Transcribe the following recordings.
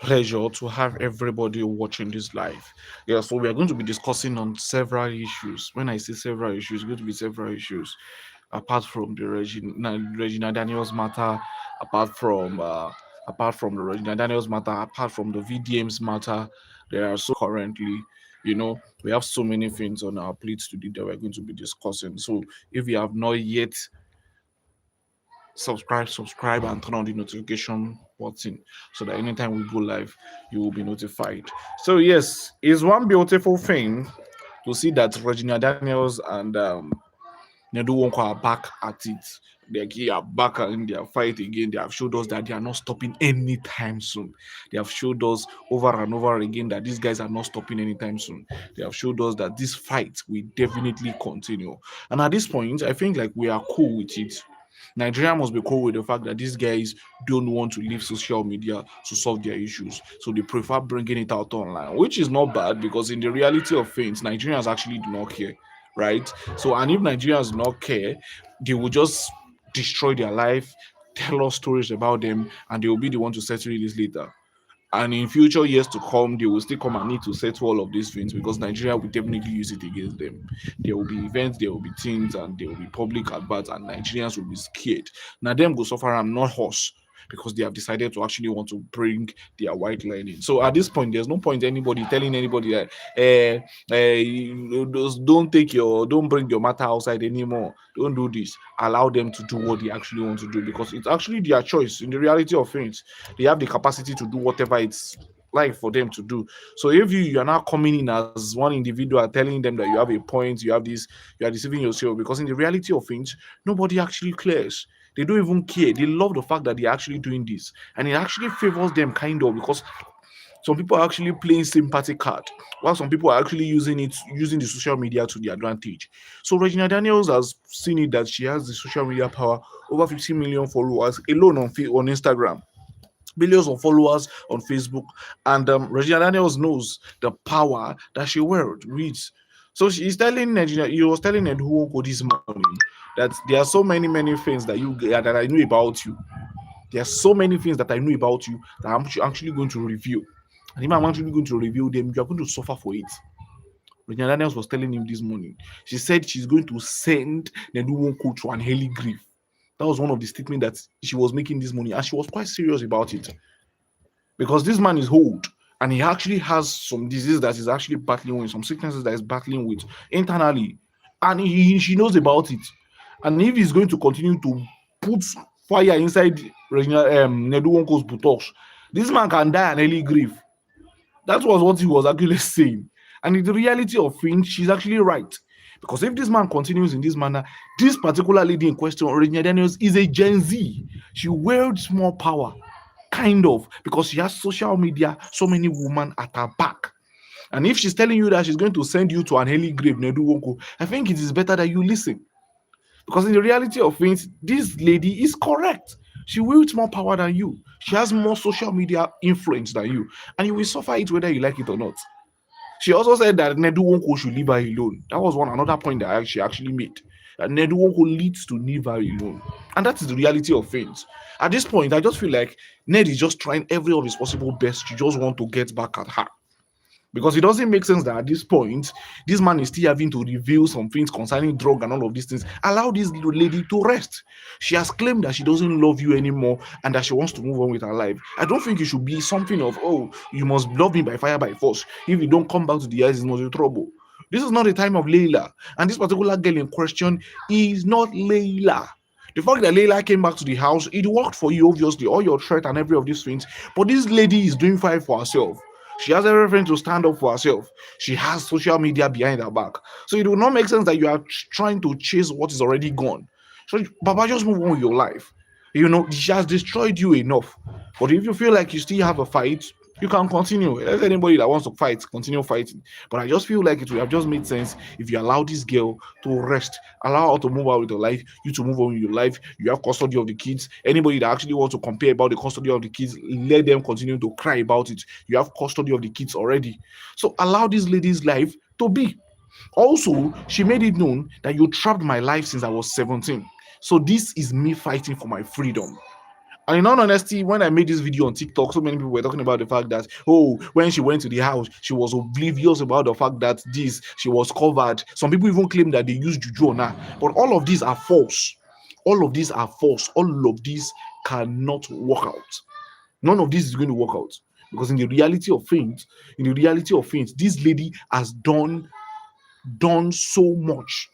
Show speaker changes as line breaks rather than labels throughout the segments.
pleasure to have everybody watching this live. Yeah, so we are going to be discussing on several issues. When I say several issues, it's going to be several issues. Apart from the Regina Daniels matter, apart from the Regina Daniels matter, apart from the VDMs matter, there are so currently, we have so many things on our plates today that we're going to be discussing. So if you have not yet subscribe and turn on the notification button so that anytime we go live you will be notified. So yes, it's one beautiful thing to see that Regina Daniels and Nedu Wonko are back at it. They are back in their fight again. They have showed us that they are not stopping anytime soon. They have showed us over and over again that these guys are not stopping anytime soon. They have showed us that this fight will definitely continue. And at this point, I think like we are cool with it. Nigeria must be cool with the fact that these guys don't want to leave social media to solve their issues. So they prefer bringing it out online, which is not bad because in the reality of things, Nigerians actually do not care, right? So, and if Nigerians do not care, they will just destroy their life, tell us stories about them, and they will be the one to settle this later. And in future years to come, they will still come and need to settle all of these things because Nigeria will definitely use it against them. There will be events, there will be things, and there will be public adverts, and Nigerians will be scared. Now, them go suffer and not us because they have decided to actually want to bring their white line in. So at this point, there's no point anybody telling anybody that don't bring your matter outside anymore. Don't do this. Allow them to do what they actually want to do because it's actually their choice. In the reality of things, they have the capacity to do whatever it's like for them to do. So if you are now coming in as one individual telling them that you have a point, you have this, you are deceiving yourself because in the reality of things, nobody actually cares. They don't even care. They love the fact that they're actually doing this, and it actually favors them kind of because some people are actually playing sympathy card, while some people are actually using the social media to their advantage. So Regina Daniels has seen it that she has the social media power, over 50 million followers alone on Instagram, millions of followers on Facebook, and Regina Daniels knows the power that she wields. So she's telling Nigeria, he was telling Nwoko this morning that there are so many things that I know about you. There are so many things that I know about you that I'm actually going to reveal. And if I'm actually going to reveal them, you are going to suffer for it. Regina Daniels was telling him this morning. She said she's going to send Nwoko to an early grave. That was one of the statements that she was making this morning, and she was quite serious about it because this man is old and he actually has some disease that is actually battling with, some sicknesses that is battling with internally, and she knows about it. And if he's going to continue to put fire inside Regina Nedu Wonko's buttocks, this man can die an early grave. That was what he was actually saying. And in the reality of things, she's actually right. Because if this man continues in this manner, this particular lady in question, Regina Daniels, is a Gen Z. She wields more power, kind of, because she has social media, so many women at her back. And if she's telling you that she's going to send you to an early grave, Nedu Wonko, I think it is better that you listen. Because in the reality of things, this lady is correct. She wields more power than you. She has more social media influence than you. And you will suffer it whether you like it or not. She also said that Nedu Wonko should leave her alone. That was another point that she actually made. That Nedu Wonko leads to leave her alone. And that is the reality of things. At this point, I just feel like Ned is just trying every of his possible best to just want to get back at her. Because it doesn't make sense that at this point, this man is still having to reveal some things concerning drug and all of these things. Allow this little lady to rest. She has claimed that she doesn't love you anymore and that she wants to move on with her life. I don't think it should be something of, oh, you must love me by fire by force. If you don't come back to the eyes, it's not your trouble. This is not the time of Layla. And this particular girl in question is not Layla. The fact that Layla came back to the house, it worked for you, obviously, all your threat and every of these things. But this lady is doing fine for herself. She has everything to stand up for herself. She has social media behind her back. So it will not make sense that you are trying to chase what is already gone. So, Baba, just move on with your life. She has destroyed you enough. But if you feel like you still have a fight, you can continue. There's anybody that wants to fight, continue fighting. But I just feel like it would have just made sense if you allow this girl to rest, allow her to move on with her life, you to move on with your life. You have custody of the kids. Anybody that actually wants to compare about the custody of the kids, let them continue to cry about it. You have custody of the kids already. So allow this lady's life to be. Also, she made it known that you trapped my life since I was 17. So this is me fighting for my freedom. And in all honesty, when I made this video on TikTok, so many people were talking about the fact that, oh, when she went to the house, she was oblivious about the fact that she was covered. Some people even claim that they used juju on her. But all of these are false. All of these are false. All of these cannot work out. None of this is going to work out. Because in the reality of things, this lady has done so much.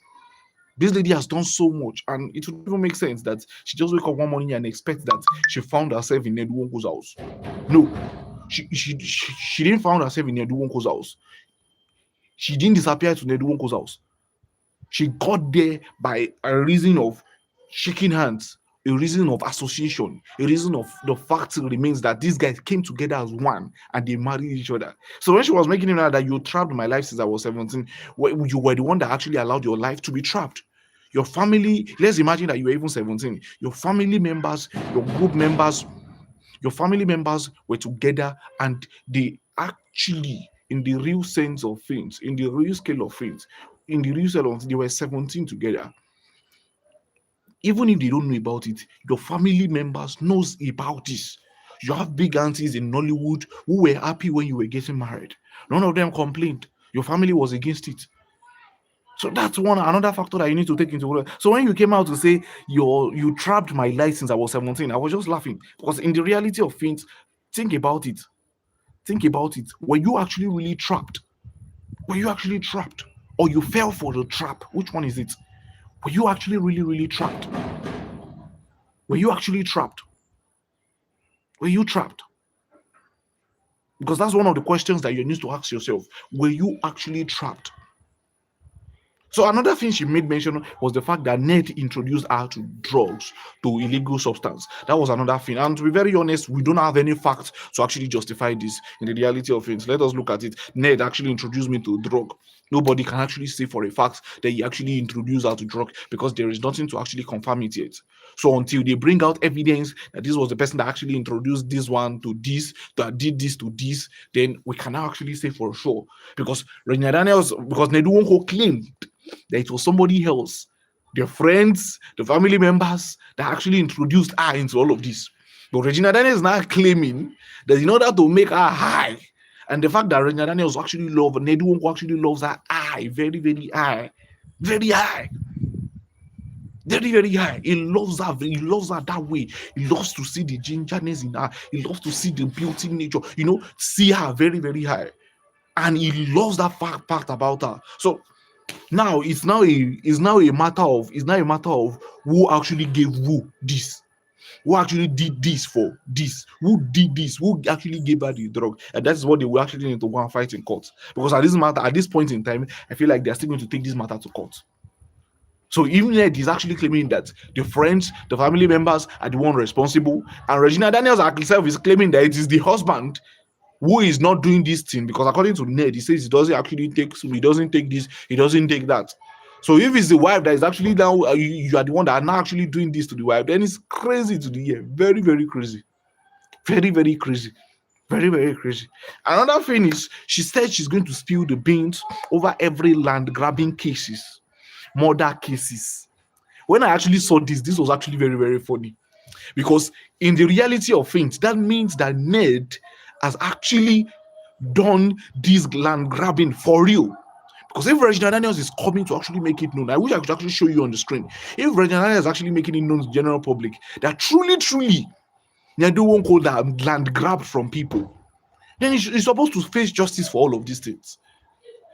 This lady has done so much, and it would even make sense that she just wake up one morning and expect that she found herself in Nwonko's house. No, she didn't find herself in Nwonko's house. She didn't disappear to Nwonko's house. She got there by a reason of shaking hands, a reason of association, a reason of the fact remains that these guys came together as one and they married each other. So when she was making it out that you trapped my life since I was 17, you were the one that actually allowed your life to be trapped. Your family, let's imagine that you were even 17. Your family members, your group members, your family members were together and they actually, in the real sense of things, in the real scale of things, they were 17 together. Even if they don't know about it, your family members knows about this. You have big aunties in Nollywood who were happy when you were getting married. None of them complained. Your family was against it. So that's another factor that you need to take into account. So when you came out to say you trapped my life since I was 17, I was just laughing because in the reality of things, think about it. Think about it. Were you actually really trapped? Were you actually trapped? Or you fell for the trap? Which one is it? Were you actually really, really trapped? Were you actually trapped? Were you trapped? Because that's one of the questions that you need to ask yourself. Were you actually trapped? So another thing she made mention was the fact that Ned introduced her to drugs, to illegal substance. That was another thing. And to be very honest, we don't have any facts to actually justify this in the reality of things. Let us look at it. Ned actually introduced me to drug. Nobody can actually say for a fact that he actually introduced her to drug because there is nothing to actually confirm it yet. So until they bring out evidence that this was the person that actually introduced this one to this, that did this to this, then we cannot actually say for sure. Because Regina Daniels, because Nwoko claimed that it was somebody else, their friends, the family members that actually introduced her into all of this. But Regina Daniels is now claiming that in order to make her high, and the fact that Regina Daniels actually loves, Nwoko actually loves her high, very, very high, very high. Very, very high. He loves her that way. He loves to see the gingerness in her. He loves to see the beauty nature, see her very, very high. And he loves that fact about her. So now it's now a matter of who actually gave who this, who actually did this for this, who did this, who actually gave her the drug, and that's what they will actually need to go and fight in court. Because at this point in time, I feel like they're still going to take this matter to court. So even Ned is actually claiming that the friends, the family members are the one responsible, and Regina Daniels herself is claiming that it is the husband who is not doing this thing, because according to Ned, he says he doesn't actually take, he doesn't take this, he doesn't take that. So if it's the wife that is actually now, you are the one that are now actually doing this to the wife, then it's crazy to the ear. Very, very crazy. Very, very crazy. Very, very crazy. Another thing is, she said she's going to spill the beans over every land grabbing cases, murder cases. When I actually saw this was actually very, very funny. Because in the reality of things, that means that Ned has actually done this land grabbing for real. Because if Regina Daniels is coming to actually make it known, I wish I could actually show you on the screen. If Regina Daniels is actually making it known to the general public that truly, Nadu won't call that land grabbed from people, then he's supposed to face justice for all of these things.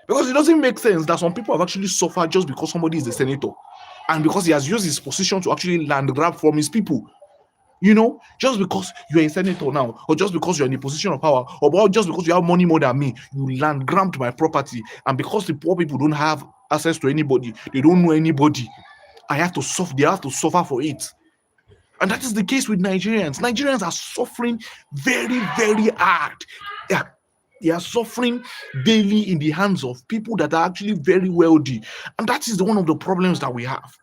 Because it doesn't make sense that some people have actually suffered just because somebody is a senator and because he has used his position to actually land grab from his people. Just because you're a senator now, or just because you're in a position of power, or just because you have money more than me, you land grabbed my property. And because the poor people don't have access to anybody, they don't know anybody, they have to suffer for it. And that is the case with Nigerians. Nigerians are suffering very, very hard. They are suffering daily in the hands of people that are actually very wealthy. And that is one of the problems that we have.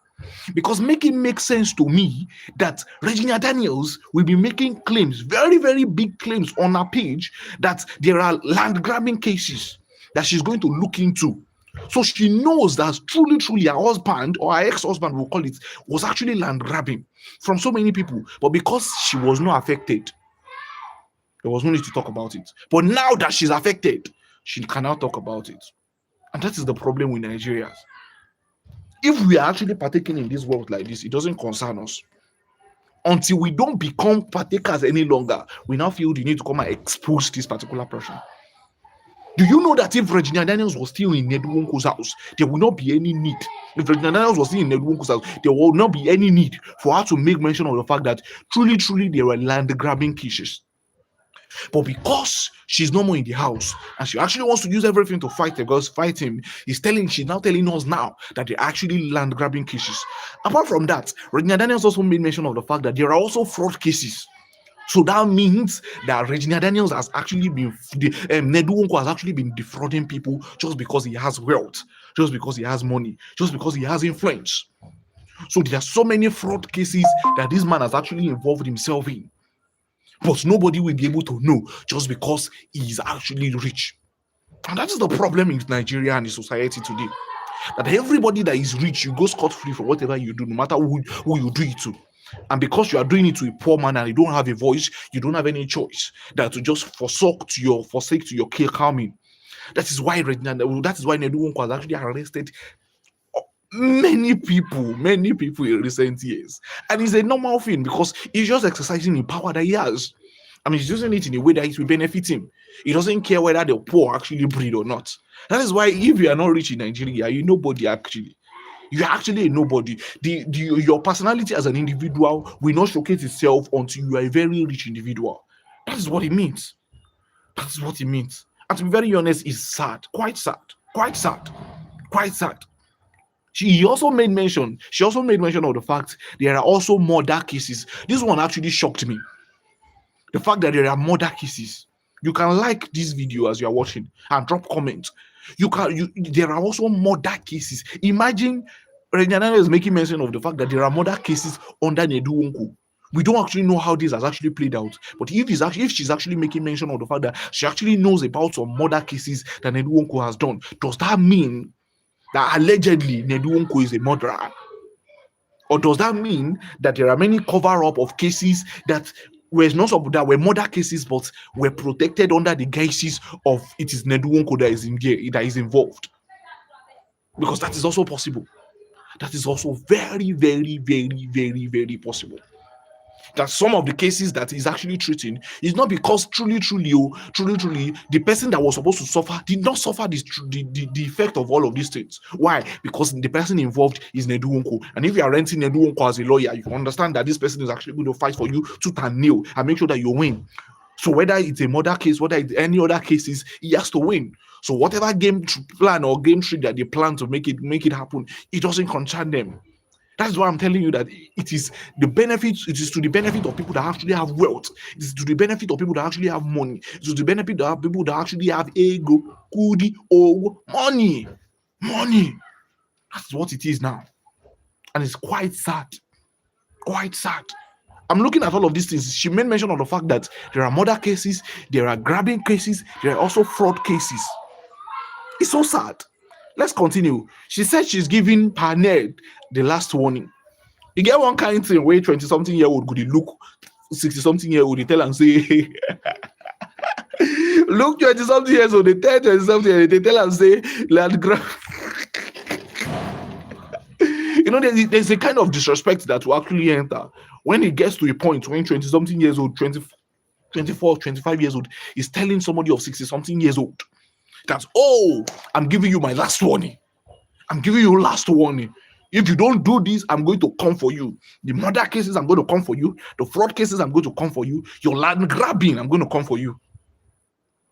Because make it make sense to me that Regina Daniels will be making claims, very, very big claims on her page, that there are land grabbing cases that she's going to look into. So she knows that truly her husband, or her ex-husband, we'll call it, was actually land grabbing from so many people. But because she was not affected, there was no need to talk about it. But now that she's affected, she cannot talk about it. And that is the problem with Nigerians. If we are actually partaking in this world like this, it doesn't concern us. Until we don't become partakers any longer, we now feel the need to come and expose this particular person. Do you know that if Regina Daniels was still in Nedwonko's house, there will not be any need. If Regina Daniels was still in Nedwonko's house, there will not be any need for her to make mention of the fact that truly there were land grabbing cases. But because she's no more in the house and she actually wants to use everything to fight him, she's now telling us now that they're actually land grabbing cases. Apart from that, Regina Daniels also made mention of the fact that there are also fraud cases. So that means that Regina Daniels has actually been, Nedwonko has actually been defrauding people just because he has wealth, just because he has money, just because he has influence. So there are so many fraud cases that this man has actually involved himself in. But nobody will be able to know just because he is actually rich. And that is the problem in Nigeria and in society today. That everybody that is rich, you go scot-free for whatever you do, no matter who you do it to. And because you are doing it to a poor man and you don't have a voice, you don't have any choice that to just forsake to your calming. That is why Nedwonko has actually arrested many people in recent years. And it's a normal thing because he's just exercising the power that he has. I mean, he's using it in a way that it will benefit him. He doesn't care whether the poor actually breed or not. That is why if you are not rich in Nigeria, you're nobody actually. You're actually a nobody. Your personality as an individual will not showcase itself until you are a very rich individual. That is what it means. That is what it means. And to be very honest, it's sad. Quite sad. She also made mention of the fact there are also murder cases. This one actually shocked me. The fact that there are murder cases. You can like this video as you are watching and drop comments. There are also murder cases. Imagine Regina is making mention of the fact that there are murder cases under Nedwonko. We don't actually know how this has actually played out. But if she's actually making mention of the fact that she actually knows about some murder cases that Nedwonko has done, does that mean that allegedly Nedwonko is a murderer? Or does that mean that there are many cover-up of cases that were murder cases but were protected under the guises of it is Nedwonko that is involved? Because that is also possible. That is also very, very, very, very, very possible. That some of the cases that he's actually treating is not because truly, the person that was supposed to suffer did not suffer the effect of all of these things. Why? Because the person involved is Nedwonko. And if you are renting Nedwonko as a lawyer, you can understand that this person is actually going to fight for you tooth and nail and make sure that you win. So whether it's a murder case, whether it's any other cases, he has to win. So whatever game plan or game trick that they plan to make it happen, it doesn't concern them. That's why I'm telling you that it is to the benefit of people that actually have wealth. It is to the benefit of people that actually have money. It is to the benefit of people that actually have ego, kudi, or money. That's what it is now. And it's quite sad. I'm looking at all of these things. She made mention of the fact that there are murder cases, there are grabbing cases, there are also fraud cases. It's so sad. Let's continue. She said she's giving Paned the last warning. You get one kind of thing where 20-something-year-old could look 60-something-year-old, they tell and say, look 20-something years old, they tell 20-something, they tell and say, land grab. You know, there's a kind of disrespect that will actually enter when it gets to a point when 20-something years old, 24, 25 years old is telling somebody of 60-something years old that, oh, I'm giving you my last warning. I'm giving you last warning. If you don't do this, I'm going to come for you. The murder cases, I'm going to come for you. The fraud cases, I'm going to come for you. Your land grabbing, I'm going to come for you.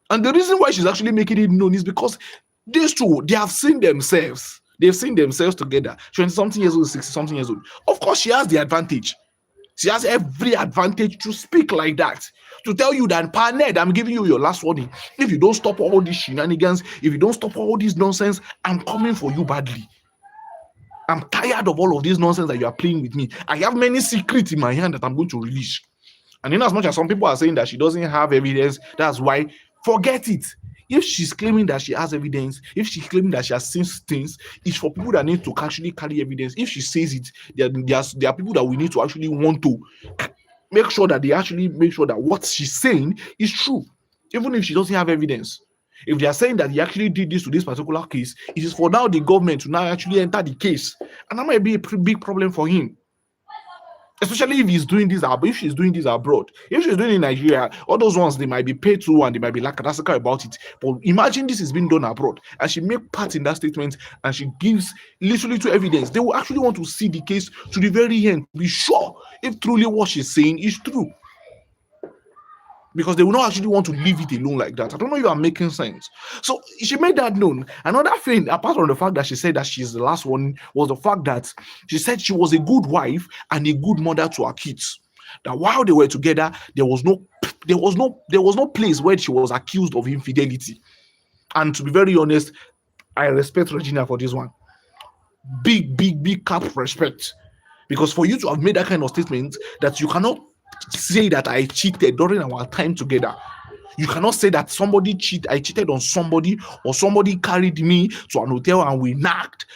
And the reason why she's actually making it known is because these two, they have seen themselves. They've seen themselves together. 20-something years old, 60-something years old. Of course, she has the advantage. She has every advantage to speak like that. To tell you that, Paned, I'm giving you your last warning. If you don't stop all these shenanigans, if you don't stop all this nonsense, I'm coming for you badly. I'm tired of all of this nonsense that you are playing with me. I have many secrets in my hand that I'm going to release. And in as much as some people are saying that she doesn't have evidence, that's why, forget it. If she's claiming that she has evidence, if she's claiming that she has seen things, it's for people that need to actually carry evidence. If she says it, there are people that we need to actually want to make sure that they actually make sure that what she's saying is true, even if she doesn't have evidence. If they are saying that he actually did this to this particular case, it is for now the government to now actually enter the case, and that might be a pretty big problem for him. Especially if he's doing this abroad, if she's doing this abroad, if she's doing it in Nigeria, all those ones they might be paid to and they might be lackadaisical about it. But imagine this is being done abroad, and she make part in that statement, and she gives literally to evidence. They will actually want to see the case to the very end, be sure if truly what she's saying is true, because they will not actually want to leave it alone like that. I don't know if you are making sense. So she made that known. Another thing, apart from the fact that she said that she's the last one, was the fact that she said she was a good wife and a good mother to her kids. That while they were together, there was no place where she was accused of infidelity. And to be very honest, I respect Regina for this one. Big cap respect. Because for you to have made that kind of statement, that you cannot say that I cheated during our time together. You cannot say that I cheated on somebody, or somebody carried me to an hotel and we knocked.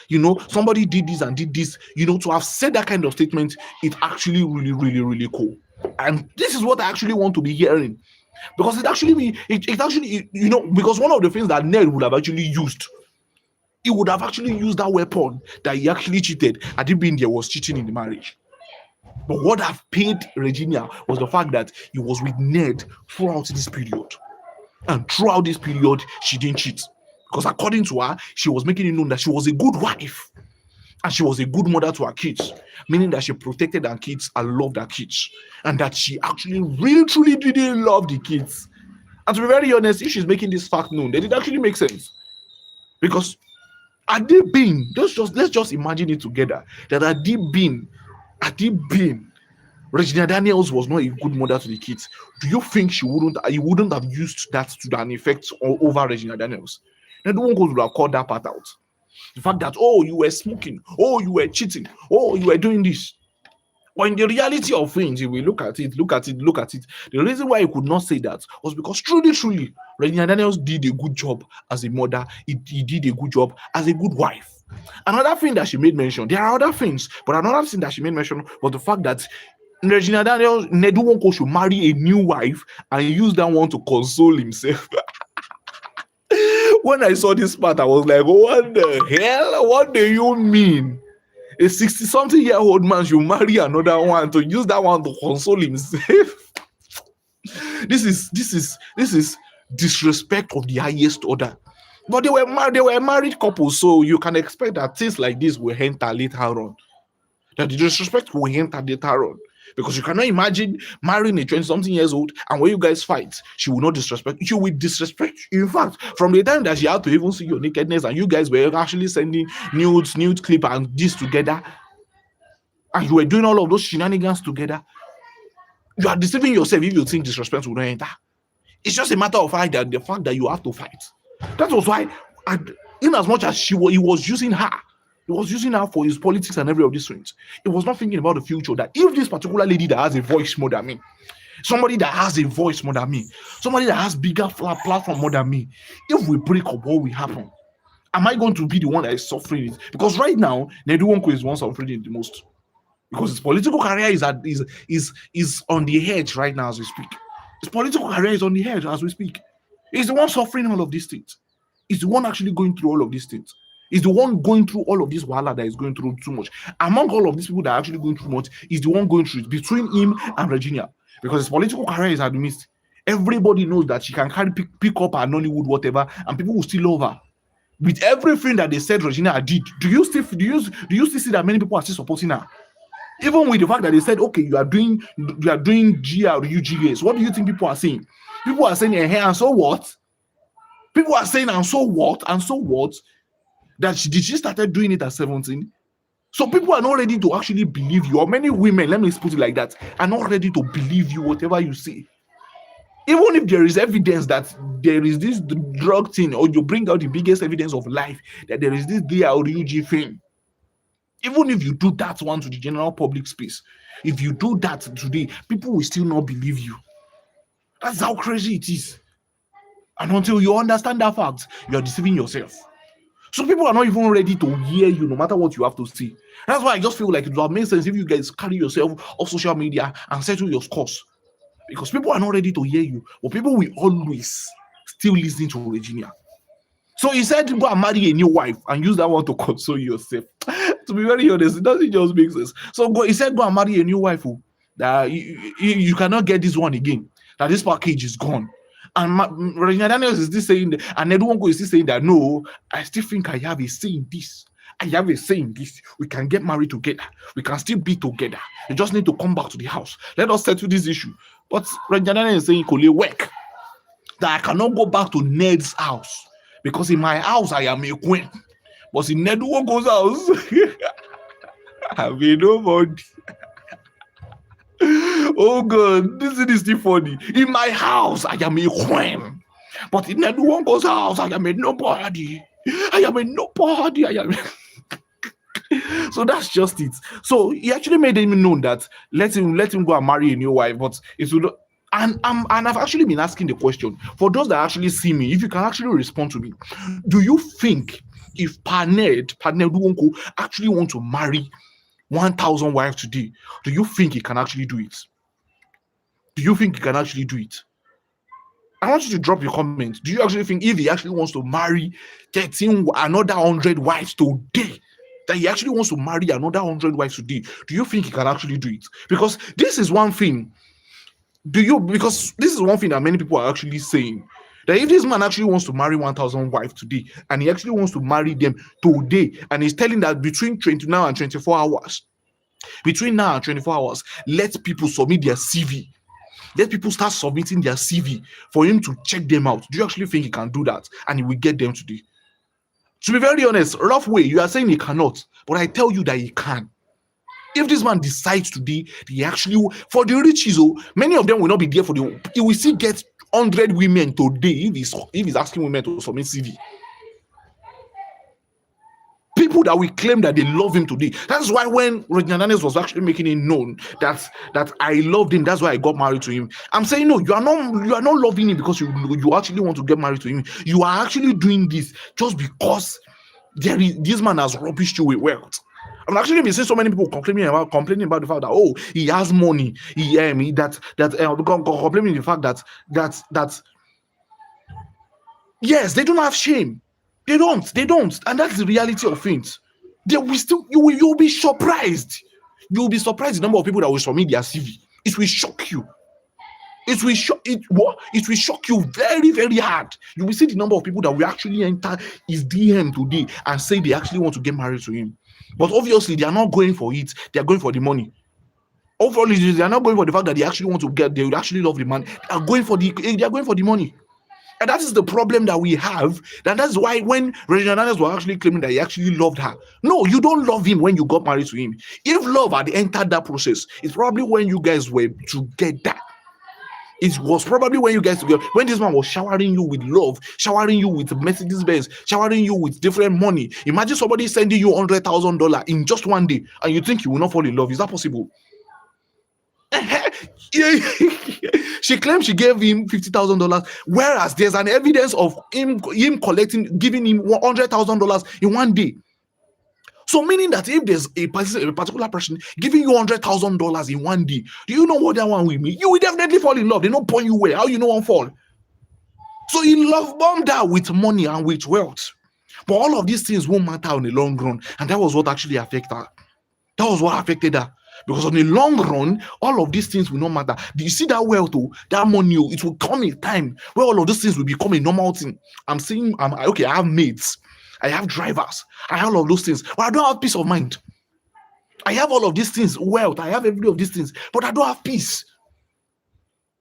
Somebody did this and did this. To have said that kind of statement, it's actually really, really, really cool. And this is what I actually want to be hearing, because because one of the things that Ned would have actually used, he would have actually used that weapon that he actually cheated. Had it been there was cheating in the marriage. But what have paid Regina was the fact that he was with Ned throughout this period. And throughout this period, she didn't cheat. Because according to her, she was making it known that she was a good wife. And she was a good mother to her kids. Meaning that she protected her kids and loved her kids. And that she actually really, truly didn't love the kids. And to be very honest, if she's making this fact known, then it actually makes sense. Because had they been, let's just imagine it together, that had they been Regina Daniels was not a good mother to the kids, do you think he wouldn't have used that to an effect over Regina Daniels? Then the one would have called that part out. The fact that, oh, you were smoking, oh, you were cheating, oh, you were doing this. But in the reality of things, if we look at it, the reason why he could not say that was because truly, Regina Daniels did a good job as a mother. He did a good job as a good wife. Another thing that she made mention, there are other things, but another thing that she made mention was the fact that Regina Daniels, Nwoko should marry a new wife and use that one to console himself. When I saw this part, I was like, what the hell? What do you mean? A 60-something-year-old man should marry another one to use that one to console himself? This is disrespect of the highest order. But they were married couples, so you can expect that things like this will enter later on. That the disrespect will enter later on. Because you cannot imagine marrying a 20-something years old, and when you guys fight, she will not disrespect you. She will disrespect you. In fact, from the time that she had to even see your nakedness, and you guys were actually sending nude clip and this together, and you were doing all of those shenanigans together, you are deceiving yourself if you think disrespect will not enter. It's just a matter of fact that the fact that you have to fight. That was why, in as much as he was using her, he was using her for his politics and every of these things. He was not thinking about the future, that if this particular lady that has a voice more than me, somebody that has a voice more than me, somebody that has bigger platform more than me, if we break up, what will happen? Am I going to be the one that is suffering it? Because right now, Nwoko is the one suffering it the most. Because his political career is on the edge right now as we speak. His political career is on the edge as we speak. He's the one suffering all of these things. He's the one actually going through all of these things. He's the one going through all of this wahala that is going through too much. Among all of these people that are actually going through much, he's the one going through it between him and Regina. Because his political career is at the midst. Everybody knows that she can carry pick up her Nollywood, whatever, and people will still love her. With everything that they said Regina did, do you still see that many people are still supporting her? Even with the fact that they said, okay, you are doing GRUGS, what do you think people are saying? People are saying, hey, and so what? People are saying, and so what? And so what? That she started doing it at 17. So people are not ready to actually believe you. Or many women, let me put it like that, are not ready to believe you, whatever you say. Even if there is evidence that there is this drug thing, or you bring out the biggest evidence of life, that there is this GRUG thing. Even if you do that one to the general public space, if you do that today, people will still not believe you. That's how crazy it is. And until you understand that fact, you're deceiving yourself. So people are not even ready to hear you no matter what you have to say. That's why I just feel like it would make sense if you guys carry yourself off social media and settle your scores. Because people are not ready to hear you, but people will always still listen to Regina. So he said go and marry a new wife and use that one to console yourself. To be very honest, it doesn't just make sense. So he said go and marry a new wife that you cannot get this one again. That this package is gone. And Regina Daniels is still saying that, and Nwoko is still saying that no, I still think I have a say in this. I have a say in this. We can get married together. We can still be together. You just need to come back to the house. Let us settle this issue. But Regina Daniels is saying Kole work. That I cannot go back to Ned's house. Because in my house I am a queen. But in Ned Nwoko's house, I mean nobody. Oh God, this is still funny. In my house, I am a queen. But in Ned Nwoko's house, I am a nobody. I am a nobody. I am. So that's just it. So he actually made him known that let him go and marry a new wife. But it would. And I've actually been asking the question for those that actually see me. If you can actually respond to me, do you think if Ned Nwoko actually want to marry 1,000 wives today, do you think he can actually do it? Do you think he can actually do it? I want you to drop your comment. Do you actually think if he actually wants to marry 100 wives today, that he actually wants to marry another 100 wives today, do you think he can actually do it? Because this is one thing. Because this is one thing that many people are actually saying. That if this man actually wants to marry 1,000 wives today, and he actually wants to marry them today, and he's telling that between 24 hours, let people submit their CV. Let people start submitting their CV for him to check them out. Do you actually think he can do that? And he will get them today? To be very honest, rough way, you are saying he cannot, but I tell you that he can. If this man decides today, he actually, for the riches, many of them will not be there for the, he will still get 100 women today if he's asking women to submit CV. People that will claim that they love him today. That's why when Regina Daniels was actually making it known that I loved him, that's why I got married to him. I'm saying no, you are not loving him because you actually want to get married to him. You are actually doing this just because this man has rubbished you with wealth. I've actually been seeing so many people complaining about the fact that he has money. Complaining the fact that yes, they don't have shame. They don't, and that's the reality of things. You will be surprised. You will be surprised the number of people that will submit their CV. It will shock you. It will shock you very, very hard. You will see the number of people that will actually enter his DM today and say they actually want to get married to him. But obviously, they are not going for it. They are going for the money. Overall, they are not going for the fact that they actually want to they would actually love the man. They are going for the money. And that is the problem that we have. And that's why when Regina Daniels was actually claiming that he actually loved her. No, you don't love him when you got married to him. If love had entered that process, it's probably when you guys were together. It was probably when you guys together, when this man was showering you with love, showering you with Mercedes Benz, showering you with different money. Imagine somebody sending you $100,000 in just one day, and you think you will not fall in love. Is that possible? She claimed she gave him $50,000, whereas there's an evidence of him giving him $100,000 in one day. So meaning that if there's a particular person giving you $100,000 in one day, do you know what that one will mean? You will definitely fall in love. They don't point you where. How you know one fall? So he love bombed her with money and with wealth. But all of these things won't matter in the long run. And that was what actually affected her. That was what affected her. Because on the long run, all of these things will not matter. Do you see that wealth, that money? It will come a time where all of these things will become a normal thing. I'm saying, okay, I have mates. I have drivers. I have all of those things. But I don't have peace of mind. I have all of these things, wealth. I have every of these things. But I don't have peace.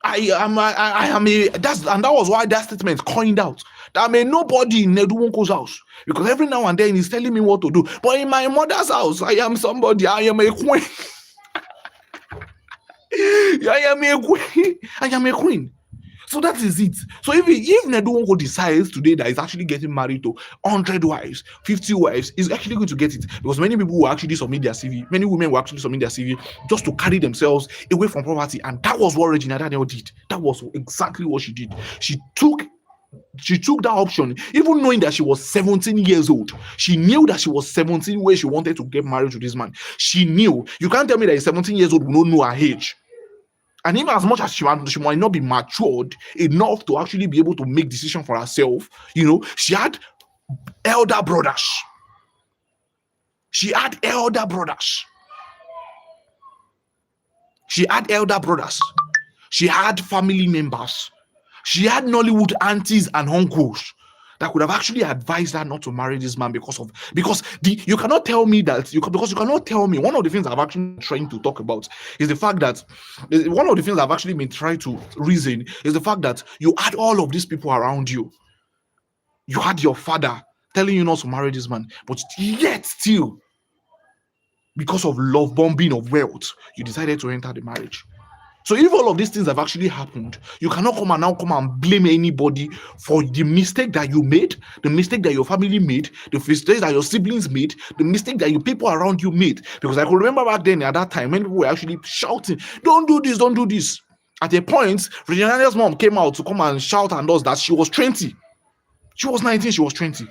And that was why that statement coined out. That may nobody in Nwoko's house. Because every now and then he's telling me what to do. But in my mother's house, I am somebody. I am a queen. I am a queen. So that is it. So if Nwoko decides today that he's actually getting married to 100 wives, 50 wives, he's actually going to get it. Because many people will actually submit their CV. Many women will actually submit their CV just to carry themselves away from poverty. And that was what Regina Daniel did. That was exactly what she did. She took She took that option, even knowing that she was 17 years old. She knew that she was 17 when she wanted to get married to this man. She knew. You can't tell me that a 17 years old will not know her age. And even as much as she might not be matured enough to actually be able to make decision for herself, she had elder brothers. She had elder brothers. She had elder brothers. She had family members. She had Nollywood aunties and uncles that could have actually advised her not to marry this man because you cannot tell me that you cannot tell me. One of the things I've actually been trying to talk about is the fact that one of the things I've actually been trying to reason is the fact that you had all of these people around you. You had your father telling you not to marry this man, but yet still, because of love bombing of wealth, you decided to enter the marriage. So if all of these things have actually happened, you cannot come and blame anybody for the mistake that you made, the mistake that your family made, the mistake that your siblings made, the mistake that your people around you made. Because I could remember back then at that time when people were actually shouting, don't do this, don't do this. At a point, Regina's mom came out to come and shout at us that she was 20. She was 19, she was 20.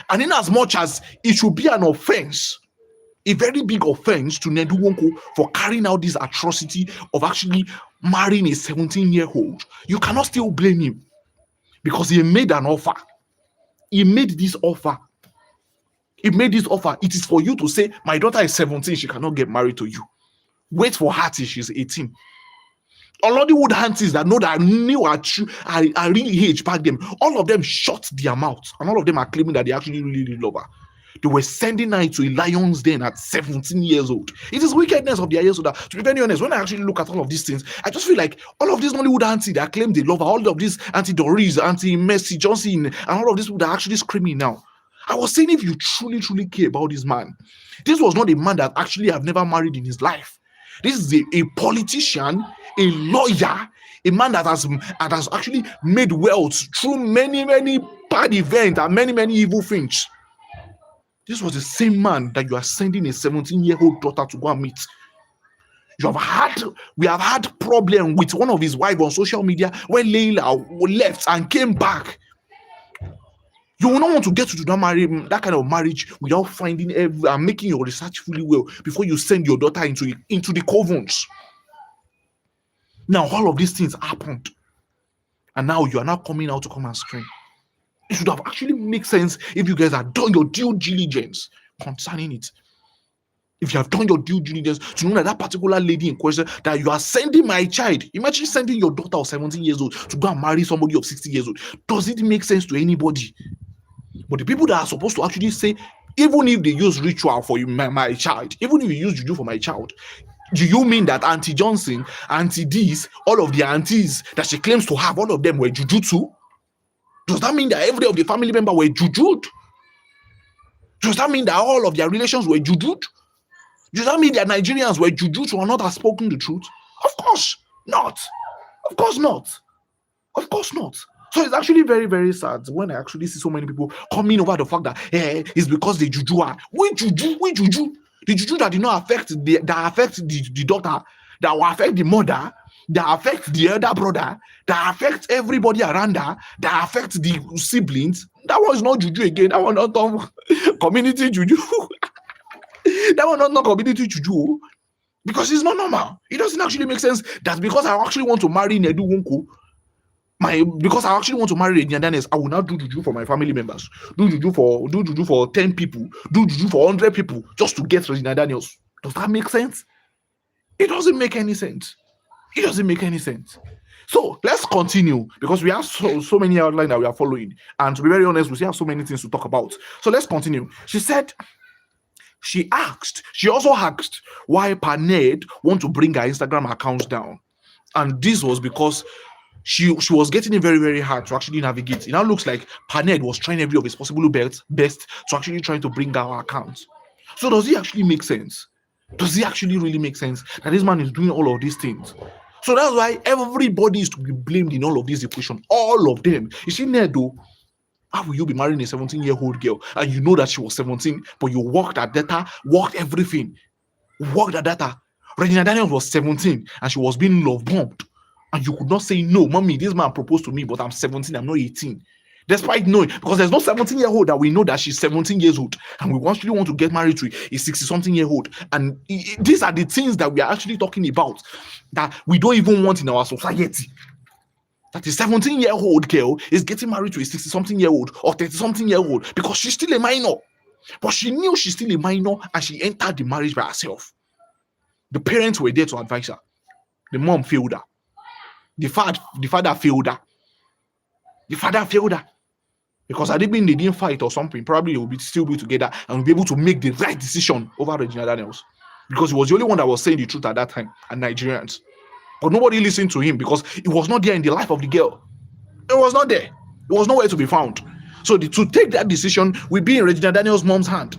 And in as much as it should be an offense, a very big offense to Nwoko for carrying out this atrocity of actually marrying a 17-year-old, you cannot still blame him because he made an offer. He made this offer. It is for you to say, my daughter is 17, she cannot get married to you. Wait for her till she's 18. Nollywood aunties that know that knew are really age back then, all of them shut their mouths, and all of them are claiming that they actually really love her. They were sending her to a lion's den at 17 years old. It is wickedness of their years older. To be very honest, when I actually look at all of these things, I just feel like all of these Nollywood aunties that claim they love her, all of these Auntie Doris, Auntie Mercy Johnson, and all of these people that are actually screaming now. I was saying, if you truly, truly care about this man, this was not a man that actually have never married in his life. This is a politician, a lawyer, a man that has actually made wealth through many, many bad events and many, many evil things. This was the same man that you are sending a 17-year-old daughter to go and meet. We have had problem with one of his wives on social media when Layla left and came back. You will not want to get to that kind of marriage without finding and making your research fully well before you send your daughter into the covens. Now all of these things happened, and now you are now coming out to come and scream. It should have actually made sense if you guys had done your due diligence concerning it. If you have done your due diligence to know that particular lady in question that you are sending my child, imagine sending your daughter of 17 years old to go and marry somebody of 60 years old. Does it make sense to anybody? But the people that are supposed to actually say, even if they use ritual for my child, even if you use juju for my child, do you mean that Auntie Johnson, Auntie D's, all of the aunties that she claims to have, all of them were juju too? Does that mean that every of the family member were jujued? Does that mean that all of their relations were jujued? Does that mean that Nigerians were jujued or not have spoken the truth? Of course not. Of course not. Of course not. So it's actually very, very sad when I actually see so many people coming over the fact that it's because the juju are. We juju. The juju that did not affect the daughter, that will affect the mother, that affect the elder brother, that affect everybody around her, that affect the siblings. That one is not juju again. That one not community juju. That one not community juju. Because it's not normal. It doesn't actually make sense that because I actually want to marry Nwoko, because I actually want to marry Regina Daniels, I will now do juju for my family members. Do juju for 10 people. Do juju for 100 people just to get Regina Daniels. Does that make sense? It doesn't make any sense. It doesn't make any sense. So let's continue because we have so many outlines that we are following. And to be very honest, we still have so many things to talk about. So let's continue. She also asked why Paned want to bring her Instagram account down. And this was because she was getting it very, very hard to actually navigate. It now looks like Paned was trying every of his possible best to actually trying to bring down her account. So does it actually make sense? Does it actually really make sense that this man is doing all of these things? So that's why everybody is to be blamed in all of this equation. All of them. You see, Nedo, how will you be marrying a 17-year-old girl and you know that she was 17, but you worked at data, worked everything, worked at data. Regina Daniels was 17 and she was being love bombed. And you could not say, no, mommy, this man proposed to me, but I'm 17, I'm not 18. Despite knowing, because there's no 17-year-old that we know that she's 17 years old, and we actually want to get married to a 60-something-year-old. And these are the things that we are actually talking about that we don't even want in our society. That a 17-year-old girl is getting married to a 60-something-year-old or 30-something-year-old because she's still a minor. But she knew she's still a minor and she entered the marriage by herself. The parents were there to advise her. The mom failed her. The father failed her. The father failed her. Because had it been they didn't fight or something, probably they would still be together and be able to make the right decision over Regina Daniels. Because he was the only one that was saying the truth at that time, and Nigerians. But nobody listened to him because it was not there in the life of the girl. It was not there. It was nowhere to be found. So to take that decision will be in Regina Daniels' mom's hand.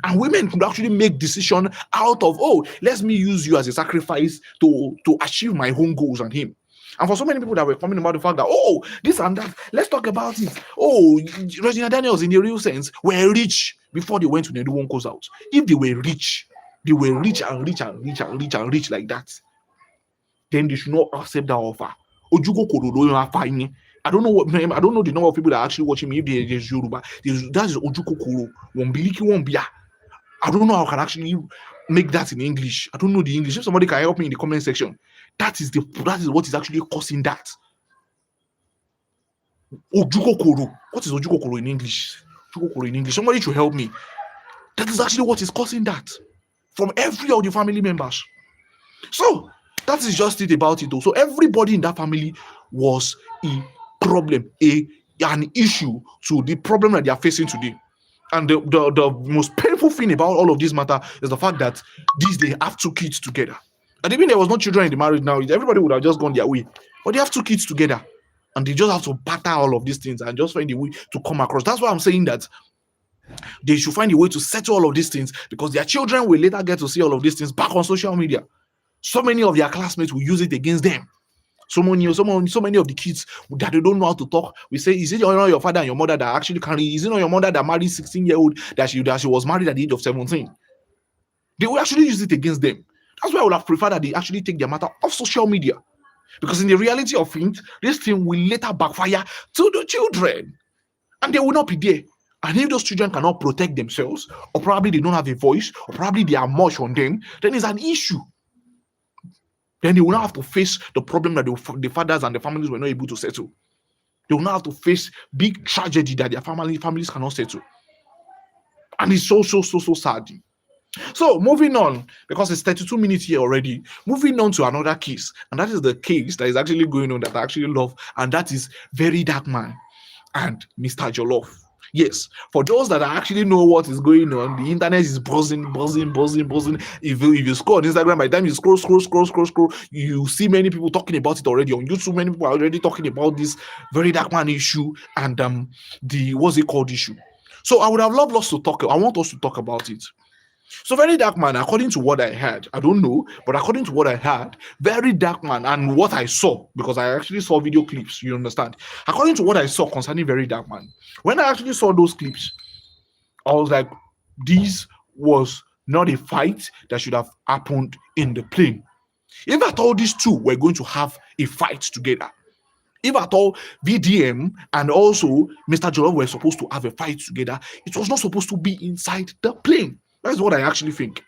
And women could actually make decision out of, oh, let me use you as a sacrifice to achieve my own goals and him. And for so many people that were coming about the fact that, oh, this and that, let's talk about it. Oh, Regina Daniels, in the real sense, were rich before they went to Nollywood out. If they were rich and rich like that, then they should not accept that offer. I don't know the number of people that are actually watching me. If there's Yoruba, that is Ojukokoro. I don't know how I can actually make that in English. I don't know the English. If somebody can help me in the comment section, that is what is actually causing that. Ojukokoro. What is Ojukokoro in English? Ojukokoro in English. Somebody should help me. That is actually what is causing that from every of the family members. So that is just it about it. So everybody in that family was a problem, an issue to the problem that they are facing today. And the most painful thing about all of this matter is the fact that they have two kids together. And even there was no children in the marriage now, everybody would have just gone their way. But they have two kids together. And they just have to batter all of these things and just find a way to come across. That's why I'm saying that they should find a way to settle all of these things, because their children will later get to see all of these things back on social media. So many of their classmates will use it against them. So many of the kids that they don't know how to talk, we say, is it not your father and your mother that actually carry? Is it not your mother that married 16-year-old that she was married at the age of 17? They will actually use it against them. That's why I would have preferred that they actually take their matter off social media. Because in the reality of things, this thing will later backfire to the children. And they will not be there. And if those children cannot protect themselves, or probably they don't have a voice, or probably they are much on them, then it's an issue. Then they will not have to face the problem that the fathers and the families were not able to settle. They will not have to face big tragedy that their families cannot settle. And it's so sad. So moving on, because it's 32 minutes here already, moving on to another case. And that is the case that is actually going on that I actually love. And that is Very Dark Man and Mr. Jollof. Yes, for those that actually know what is going on, the internet is buzzing. If you scroll on Instagram, by the time you scroll, you see many people talking about it already. On YouTube, many people are already talking about this Very Dark Man issue and the what's it called issue. So I would have loved us to talk. I want us to talk about it. So Very Dark Man, according to what I heard, I don't know, but according to what I heard, Very Dark Man and what I saw, because I actually saw video clips, you understand? According to what I saw concerning Very Dark Man, when I actually saw those clips, I was like, this was not a fight that should have happened in the plane. If at all these two were going to have a fight together, if at all VDM and also Mr. Jollof were supposed to have a fight together, it was not supposed to be inside the plane. That's what I actually think.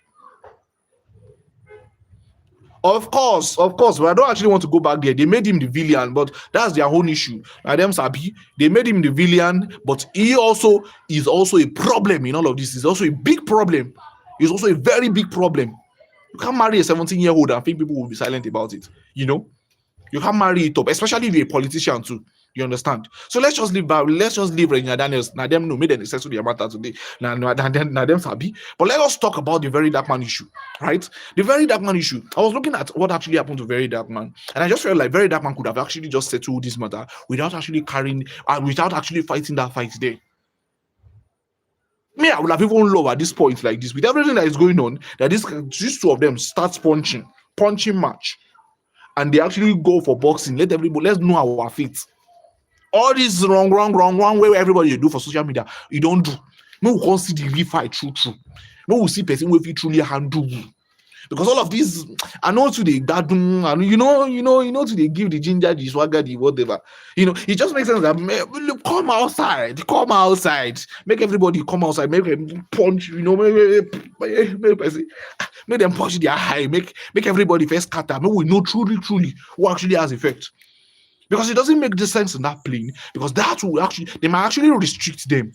Of course, but I don't actually want to go back there. They made him the villain, but that's their own issue. Adam Sabi, they made him the villain, but he also is also a problem in all of this. He's also a big problem. He's also a very big problem. You can't marry a 17-year-old and think people will be silent about it. You know, you can't marry it up, especially if you're a politician too. You understand? So let's just leave Regina Daniels. Now them no made any sense to their matter today. Now them sabi. But let us talk about the Very Dark Man issue, right? The Very Dark Man issue. I was looking at what actually happened to Very Dark Man, and I just felt like Very Dark Man could have actually just settled this matter without actually without actually fighting that fight there. Me, I would have even loved at this point like this, with everything that is going on, that these two of them start punching match, and they actually go for boxing. Let's know our feet. All this wrong way everybody you do for social media, you don't do. No, we can't see the real fight true. No, we see person who truly handle you. Because all of these, I know to the garden, and to they give the ginger, the swagger, the whatever. It just makes sense that come outside, make everybody come outside, make them punch, make them punch their high, make everybody first scatter. Make we know truly who actually has effect. Because it doesn't make the sense in that plane, because that will actually, they might actually restrict them.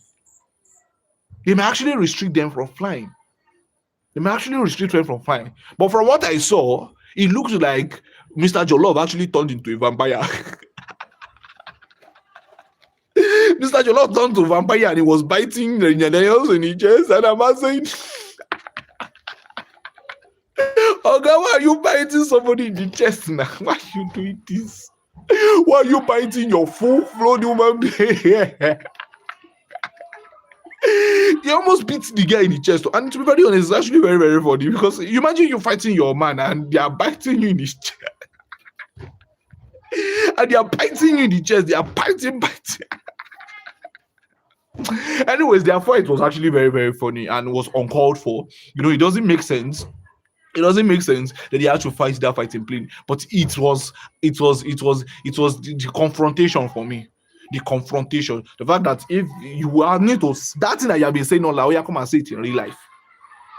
They may actually restrict them from flying. But from what I saw, it looks like Mr. Jollof actually turned into a vampire. Mr. Jollof turned to a vampire and he was biting Regina in his chest. And I'm saying, oh God, why are you biting somebody in the chest now? Why are you doing this? Why are you biting your full-blown human being? He almost beats the guy in the chest. And to be very honest, it's actually very, very funny, because you imagine you fighting your man and they are biting you in his chest. And they are biting you in the chest. They are biting. Anyways, their fight was actually very, very funny and was uncalled for. It doesn't make sense. It doesn't make sense that they had to fight that fighting plane. But it was the confrontation for me. The confrontation, the fact that if you are need to, that thing that you have been saying all like, come and say it in real life.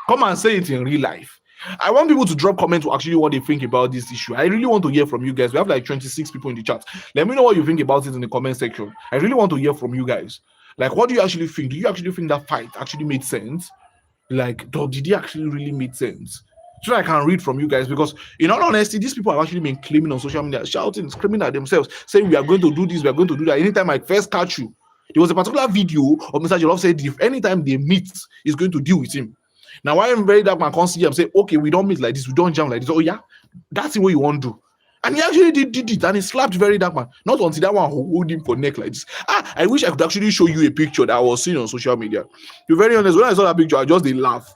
Come and say it in real life. I want people to drop comments to actually what they think about this issue. I really want to hear from you guys. We have like 26 people in the chat. Let me know what you think about it in the comment section. I really want to hear from you guys. Like, what do you actually think? Do you actually think that fight actually made sense? Like, did it actually really make sense? So I can read from you guys, because in all honesty, these people have actually been claiming on social media, shouting, screaming at themselves, saying we are going to do this, we are going to do that. Anytime I first catch you, there was a particular video of Mr. Jollof said if anytime they meet, he's going to deal with him. Now, why I'm very dark man can't see him say, okay, we don't meet like this, we don't jam like this. Oh yeah, that's the way you want to do. And he actually did it, and he slapped very dark man. Not until that one hold him for neck like this. I wish I could actually show you a picture that I was seeing on social media. To be very honest, when I saw that picture, I just did laugh.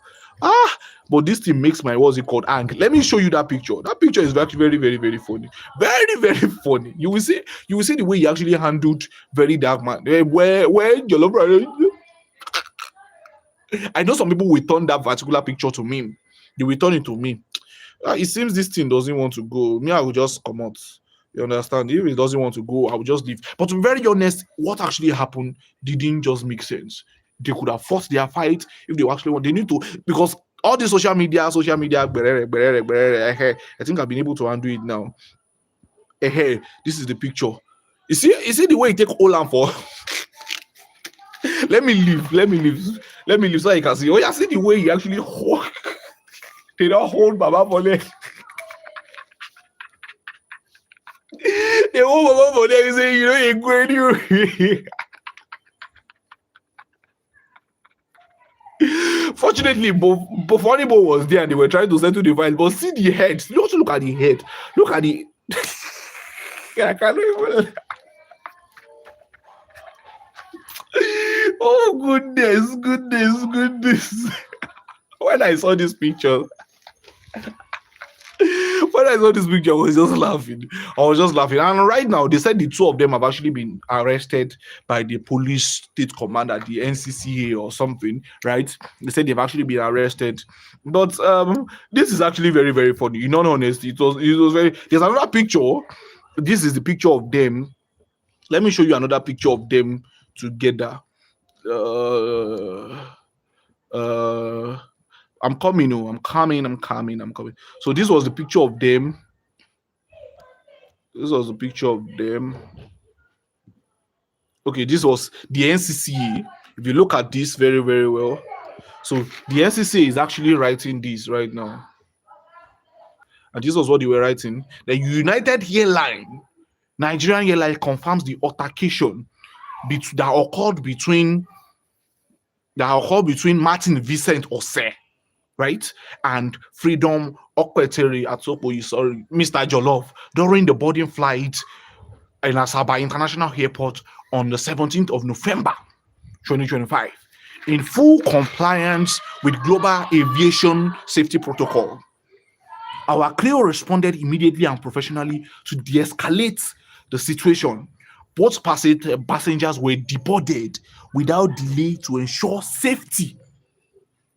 But this thing makes my, what's it called, ang. Let me show you that picture. That picture is actually very, very, very funny. Very, very funny. You will see the way he actually handled very dark man. Where Jollof, I know some people will turn that particular picture to me. They will turn it to me. It seems this thing doesn't want to go. Me, I will just come out. You understand? If it doesn't want to go, I will just leave. But to be very honest, what actually happened didn't just make sense. They could have fought their fight if they actually want. They need to, because all the social media, I think I've been able to undo it now. This is the picture. You see the way you take Olan for. Let me leave so you can see. Oh, yeah, see the way you actually hold. They don't hold Baba for leg. They hold Baba for leg and say, you're going to. Fortunately, Bofonibo was there and they were trying to settle the fight. But see the head. Look at the head. Look at the. I can't even. Oh, goodness. When I saw this picture, I was just laughing. And right now, they said the two of them have actually been arrested by the police state commander, the NCCA or something, right? They said they've actually been arrested. But this is actually very, very funny. In all honesty, it was very. There's another picture. This is the picture of them. Let me show you another picture of them together. I'm coming. So this was the picture of them. Okay, this was the NCCA. If you look at this very, very well, so the NCCA is actually writing this right now. And this was what they were writing. The United Nigerian Airline confirms the altercation that occurred between Martin Vincent Ose, right, and Freedom Okwetere Atopoyi, Mr. Jollof, during the boarding flight in Asaba International Airport on the 17th of November 2025, in full compliance with global aviation safety protocol. Our crew responded immediately and professionally to de-escalate the situation. Both passengers were deboarded without delay to ensure safety.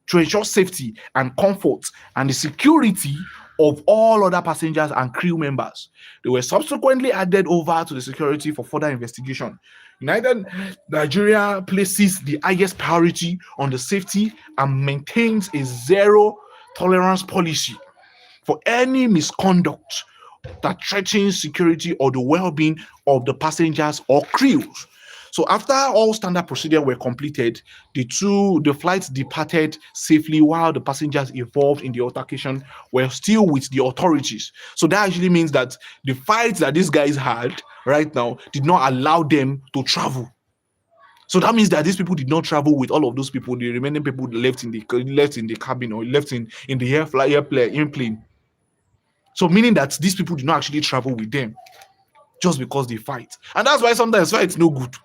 to ensure safety and comfort and the security of all other passengers and crew members. They were subsequently added over to the security for further investigation. United Nigeria places the highest priority on the safety and maintains a zero tolerance policy for any misconduct that threatens security or the well-being of the passengers or crews. So after all standard procedures were completed, the flights departed safely while the passengers involved in the altercation were still with the authorities. So that actually means that the fights that these guys had right now did not allow them to travel. So that means that these people did not travel with all of those people. The remaining people left in the cabin or left in the airplane. So meaning that these people did not actually travel with them just because they fight. And that's why sometimes fights no good.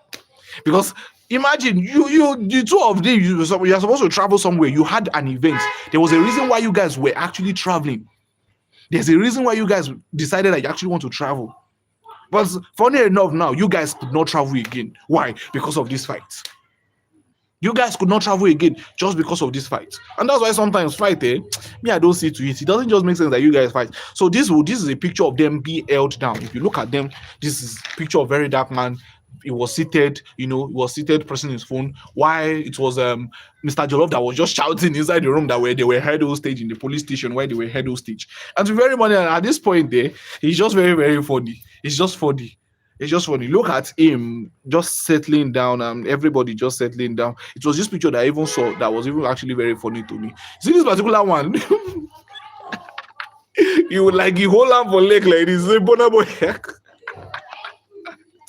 Because imagine the two of them, you are supposed to travel somewhere. You had an event. There was a reason why you guys were actually traveling. There's a reason why you guys decided that you actually want to travel. But funny enough, now you guys could not travel again. Why? Because of this fight. You guys could not travel again just because of this fight. And that's why sometimes fight, me, I don't see to it. It doesn't just make sense that you guys fight. So this is a picture of them being held down. If you look at them, this is a picture of very dark man. He was seated, pressing his phone. Why it was Mr. Jollof that was just shouting inside the room that they were held hostage in the police station where they were held hostage. And to be very funny, at this point there, he's just very, very funny. It's just funny. It's just funny. Look at him just settling down and everybody just settling down. It was this picture that I even saw that was even actually very funny to me. See this particular one? You hold on for leg like this.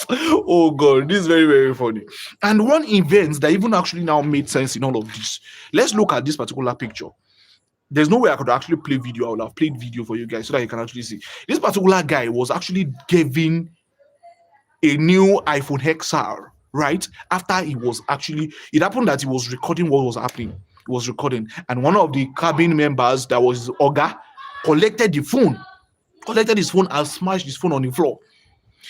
Oh God, this is very, very funny. And one event that even actually now made sense in all of this. Let's look at this particular picture. There's no way I could actually play video. I would have played video for you guys so that you can actually see. This particular guy was actually given a new iPhone XR, right? After it happened that he was recording what was happening. He was recording, and one of the cabin members that was Oga collected his phone and smashed his phone on the floor.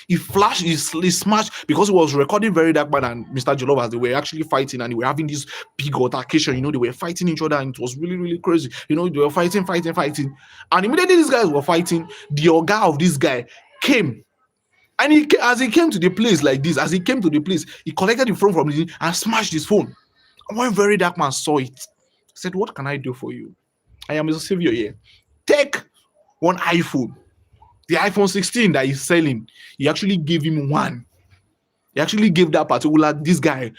He smashed because he was recording very dark man and Mr. Jollof as they were actually fighting and they were having this big altercation. They were fighting each other and it was really, really crazy. They were fighting. And immediately these guys were fighting, the Oga of this guy came. And as he came to the place like this, he collected the phone from him and smashed his phone. And when very dark man saw it, he said, "What can I do for you? I am a savior here. Take one iPhone." The iPhone 16 that he's selling, he actually gave him one. He actually gave that particular, this guy.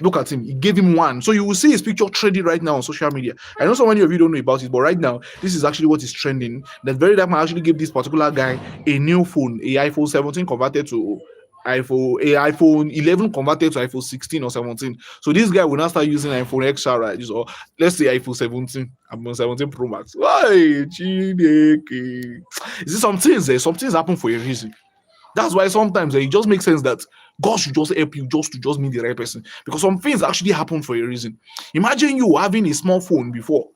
Look at him. He gave him one. So you will see his picture trending right now on social media. I know so many of you don't know about it, but right now, this is actually what is trending. That very dark man actually gave this particular guy a new phone, a iPhone 17 converted to iPhone 11 converted to iPhone 16 or 17. So this guy will now start using iPhone XR, right? So let's say iPhone 17, iPhone 17 Pro Max. Why? You see, some things happen for a reason. That's why sometimes it just makes sense that God should just help you to just meet the right person. Because some things actually happen for a reason. Imagine you having a small phone before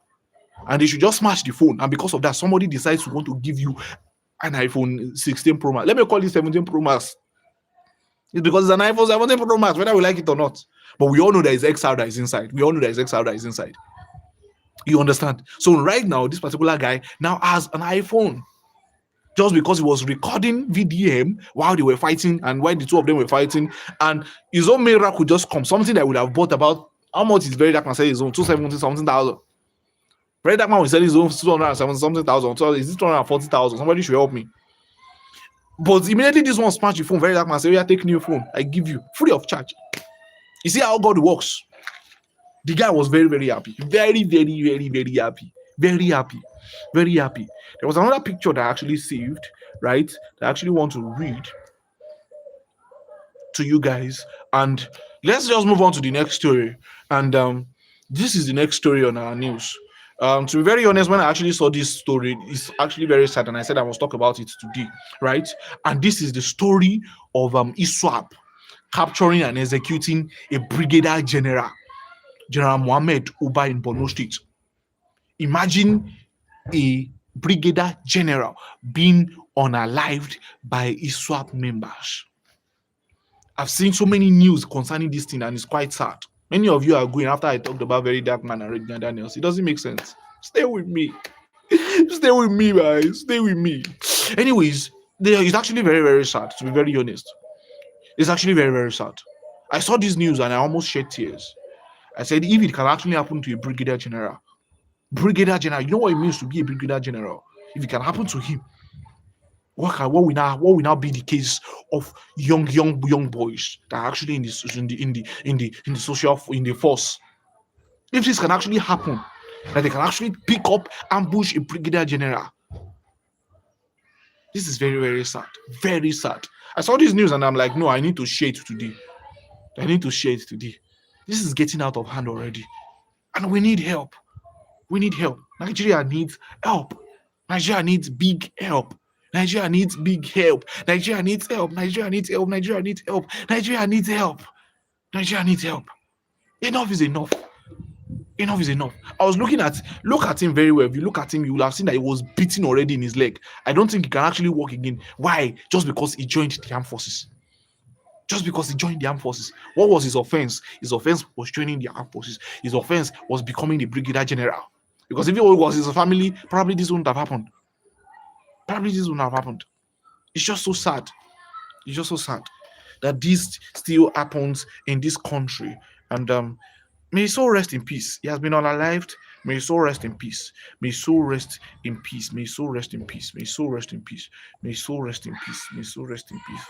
and they should just smash the phone. And because of that, somebody decides to want to give you an iPhone 16 Pro Max. Let me call it 17 Pro Max. It's because it's an iPhone 17 Pro Max, whether we like it or not. But we all know there is XR that is inside. You understand? So right now, this particular guy now has an iPhone. Just because he was recording VDM while they were fighting and while the two of them were fighting, and his own mirror could just come. Something that would have bought about, how much is very dark man said his own? 270 something thousand. Very dark man will sell his own 270 something thousand. So is it 240,000? Somebody should help me. But immediately this one smashed the phone. Very dark man said, "Yeah, take new phone. I give you free of charge." You see how God works. The guy was very, very happy. Very, very, very, very happy. Very happy. Very happy. There was another picture that I actually saved, right? That I actually want to read to you guys. And let's just move on to the next story. And this is the next story on our news. To be very honest, when I actually saw this story, it's actually very sad. And I said I must talk about it today, right? And this is the story of ISWAP capturing and executing a brigadier general, General Mohammed Uba in Borno State. Imagine a brigadier general being unalived by ISWAP members. I've seen so many news concerning this thing and it's quite sad. Many of you are going after I talked about Very Dark Man and Regina Daniels. It doesn't make sense. Stay with me. Stay with me, guys. Stay with me. Anyways, it's actually very, very sad, to be very honest. It's actually very, very sad. I saw this news and I almost shed tears. I said, if it can actually happen to a brigadier general, you know what it means to be a brigadier general? If it can happen to him, what will now be the case of young boys that are actually in the social in the force? If this can actually happen, that they can actually pick up, ambush a brigadier general. This is very, very sad. Very sad. I saw this news and I'm like, no, I need to share it today. This is getting out of hand already. And we need help. Nigeria needs help. Nigeria needs big help. Nigeria needs help. Enough is enough. I was look at him very well. If you look at him, you will have seen that he was beaten already in his leg. I don't think he can actually walk again. Why? Just because he joined the armed forces. What was his offense? His offense was joining the armed forces. His offense was becoming the brigadier general. Because if it was his family, probably this wouldn't have happened. It's just so sad. That this still happens in this country. And may his soul rest in peace. He has been unalived. May his soul rest in peace. May his soul rest in peace. May his soul rest in peace. May his soul rest in peace. May his soul rest in peace. May his soul rest in peace.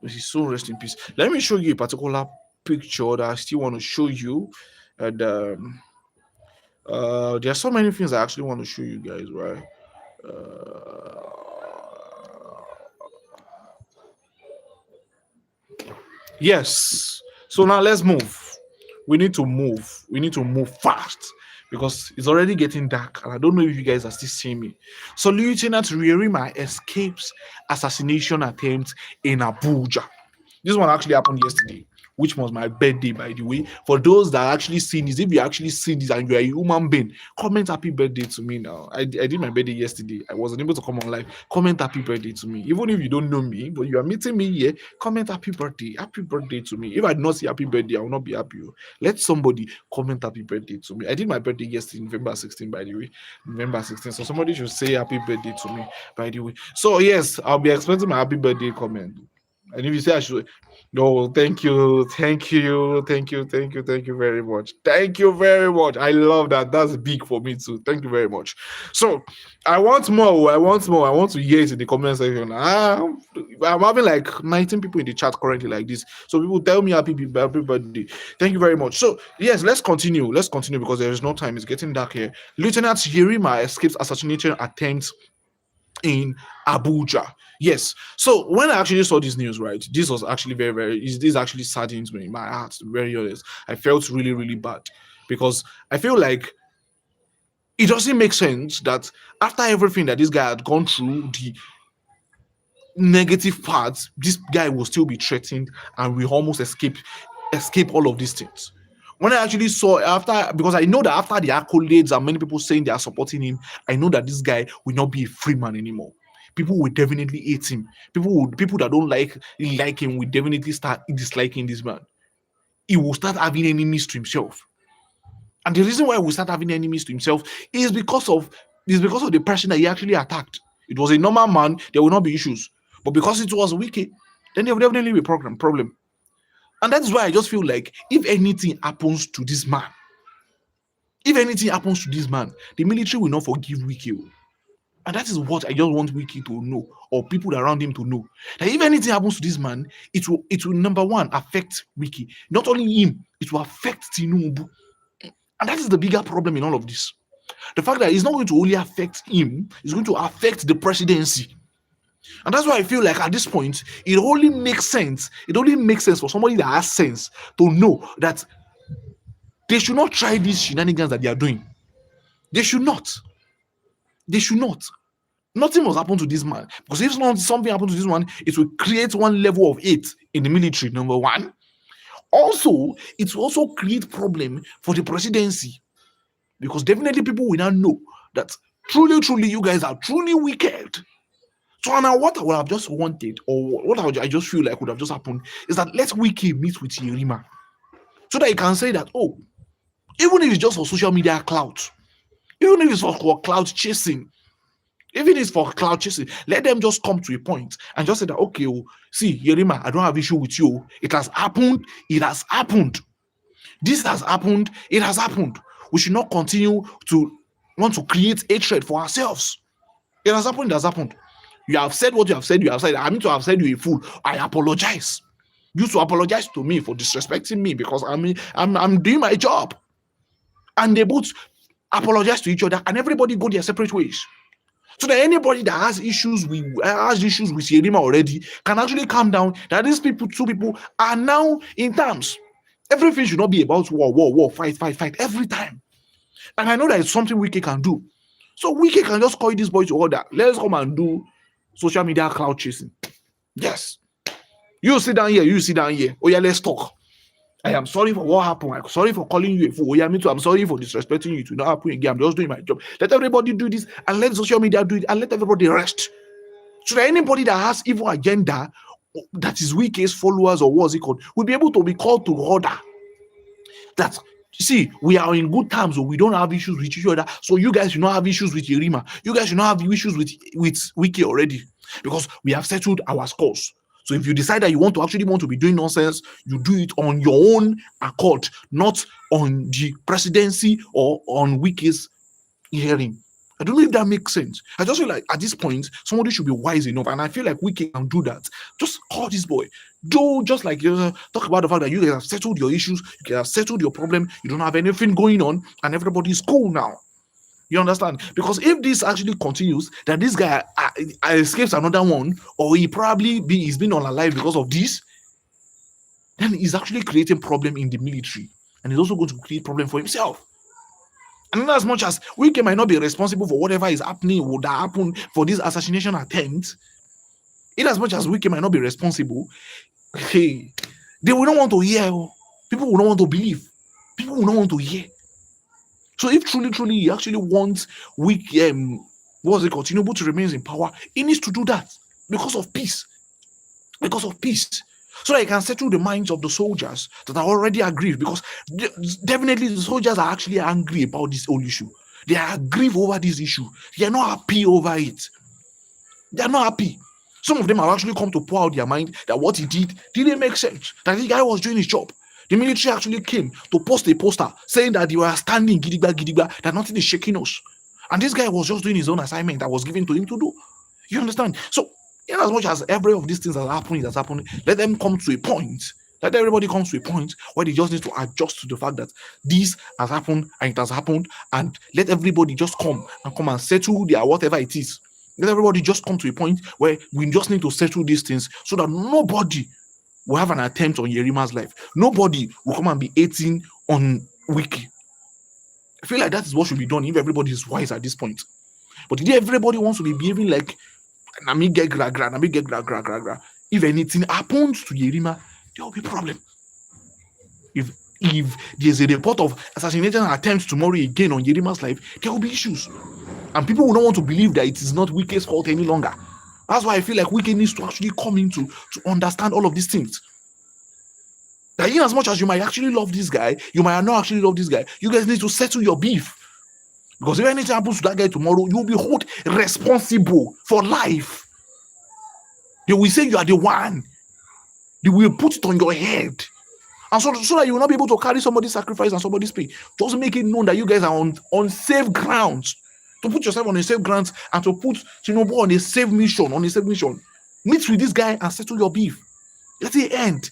May his soul rest in peace. Let me show you a particular picture that I still want to show you. And there are so many things I actually want to show you guys, right? Yes. So now let's move. We need to move fast because it's already getting dark and I don't know if you guys are still seeing me. So Lieutenant Regina escapes assassination attempt in Abuja. This one actually happened yesterday, which was my birthday, by the way. For those that actually seen this, if you actually seen this and you're a human being, comment happy birthday to me now. I did my birthday yesterday. I wasn't able to come on live. Comment happy birthday to me. Even if you don't know me, but you are meeting me here, comment happy birthday. Happy birthday to me. If I did not see happy birthday, I will not be happy. Let somebody comment happy birthday to me. I did my birthday yesterday, November 16, by the way. November 16. So somebody should say happy birthday to me, by the way. So yes, I'll be expecting my happy birthday comment. And if you say I should, no, thank you very much. Thank you very much. I love that. That's big for me too. Thank you very much. So I want more. I want to hear it in the comment section. I'm having like 19 people in the chat currently like this. So people tell me happy birthday. Thank you very much. So yes, let's continue because there is no time. It's getting dark here. Lieutenant Regina escapes assassination attempt in Abuja. Yes. So when I actually saw this news, right, this was actually this actually saddens me in my heart, to be very honest. I felt really, really bad because I feel like it doesn't make sense that after everything that this guy had gone through, the negative parts, this guy will still be threatened and we almost escape all of these things. When I actually saw because I know that after the accolades and many people saying they are supporting him, I know that this guy will not be a free man anymore. People will definitely hate him. People that don't like him will definitely start disliking this man. He will start having enemies to himself. And the reason why we start having enemies to himself is because of the person that he actually attacked. It was a normal man, there will not be issues. But because it was wicked, then there will definitely be a problem. And that's why I just feel like if anything happens to this man, the military will not forgive Wiki. And that is what I just want Wiki to know, or people around him to know. That if anything happens to this man, it will number one affect Wiki. Not only him, it will affect Tinubu. And that is the bigger problem in all of this. The fact that it's not going to only affect him, it's going to affect the presidency. And that's why I feel like at this point, it only makes sense for somebody that has sense to know that they should not try these shenanigans that they are doing. They should not. Nothing must happen to this man. Because if something happens to this one, it will create one level of hate in the military, number one. Also, it will also create problem for the presidency. Because definitely people will now know that truly, you guys are truly wicked. So now what I would have just wanted, or what I just feel like would have just happened, is that let Wiki meet with Yerima. so that you can say that, oh, even if it's just for social media clout, even if it's for clout chasing, even if it's for cloud chasing, let them just come to a point and just say that, okay, oh, see, Yerima, I don't have issue with you. It has happened. It has happened. This has happened. It has happened. We should not continue to want to create hatred for ourselves. It has happened. It has happened. You have said what you have said. You have said, I mean to have said you a fool. I apologize. You to apologize to me for disrespecting me because I'm doing my job. And they both apologize to each other, and everybody go their separate ways. So that anybody that has issues with Yerima already can actually calm down. That these people, two people, are now in terms. Everything should not be about war, fight every time. And I know that it's something Wiki can do. So Wiki can just call this boy to order. Let's come and do social media cloud chasing. Yes. You sit down here. Oh yeah, let's talk. I am sorry for what happened. I'm sorry for calling you a fool. Yeah, me too. I'm sorry for disrespecting you. To not happen again. I'm just doing my job. Let everybody do this and let social media do it and let everybody rest. So that anybody that has evil agenda, that is Wike's followers or what's it called, will be able to be called to order. That, see, we are in good terms, so we don't have issues with each other. So you guys should not have issues with Yerima. You guys should not have issues with Wike already, because we have settled our scores. So if you decide that you want to be doing nonsense, you do it on your own accord, not on the presidency or on Wike's hearing. I don't know if that makes sense. I just feel like at this point, somebody should be wise enough, and I feel like Wike can do that. Just call this boy. Do just like talk about the fact that you guys have settled your issues, you guys have settled your problem, you don't have anything going on, and everybody's cool now. You understand? Because if this actually continues, that this guy escapes another one, or he probably he's been unalive because of this, then he's actually creating problem in the military, and he's also going to create problem for himself. And as much as Wike might not be responsible for whatever is happening, would that happen for this assassination attempt, in as much as Wike might not be responsible, hey, they will not want to hear. People will not want to believe. People will not want to hear. So if truly he actually wants Tinubu to remain in power, he needs to do that because of peace. Because of peace. So that he can settle the minds of the soldiers that are already aggrieved, because definitely the soldiers are actually angry about this whole issue. They are aggrieved over this issue. They are not happy over it. They are not happy. Some of them have actually come to pour out their mind that what he did didn't make sense, that this guy was doing his job. The military actually came to post a poster saying that they were standing gidigba, that nothing is shaking us. And this guy was just doing his own assignment that was given to him to do. You understand? So, in as much as every of these things has happened, let them come to a point. Let everybody come to a point where they just need to adjust to the fact that this has happened and it has happened, and let everybody just come and settle their whatever it is. Let everybody just come to a point where we just need to settle these things so that nobody will have an attempt on Yerima's life. Nobody will come and be hating on Wiki. I feel like that is what should be done if everybody is wise at this point. But if everybody wants to be behaving like Nami get gra. If anything happens to Yerima, there will be problem. If there's a report of assassination attempts tomorrow again on Yerima's life, there will be issues. And people will not want to believe that it is not Wike's fault any longer. That's why I feel like Wike needs to actually come in to understand all of these things. That in as much as you might actually love this guy, you might not actually love this guy, you guys need to settle your beef. Because if anything happens to that guy tomorrow, you will be held responsible for life. They will say you are the one. They will put it on your head. And so that you will not be able to carry somebody's sacrifice and somebody's pain. Just make it known that you guys are on safe grounds. To put yourself on a safe ground and to put Tinubu on a safe mission, Meet with this guy and settle your beef. Let it end.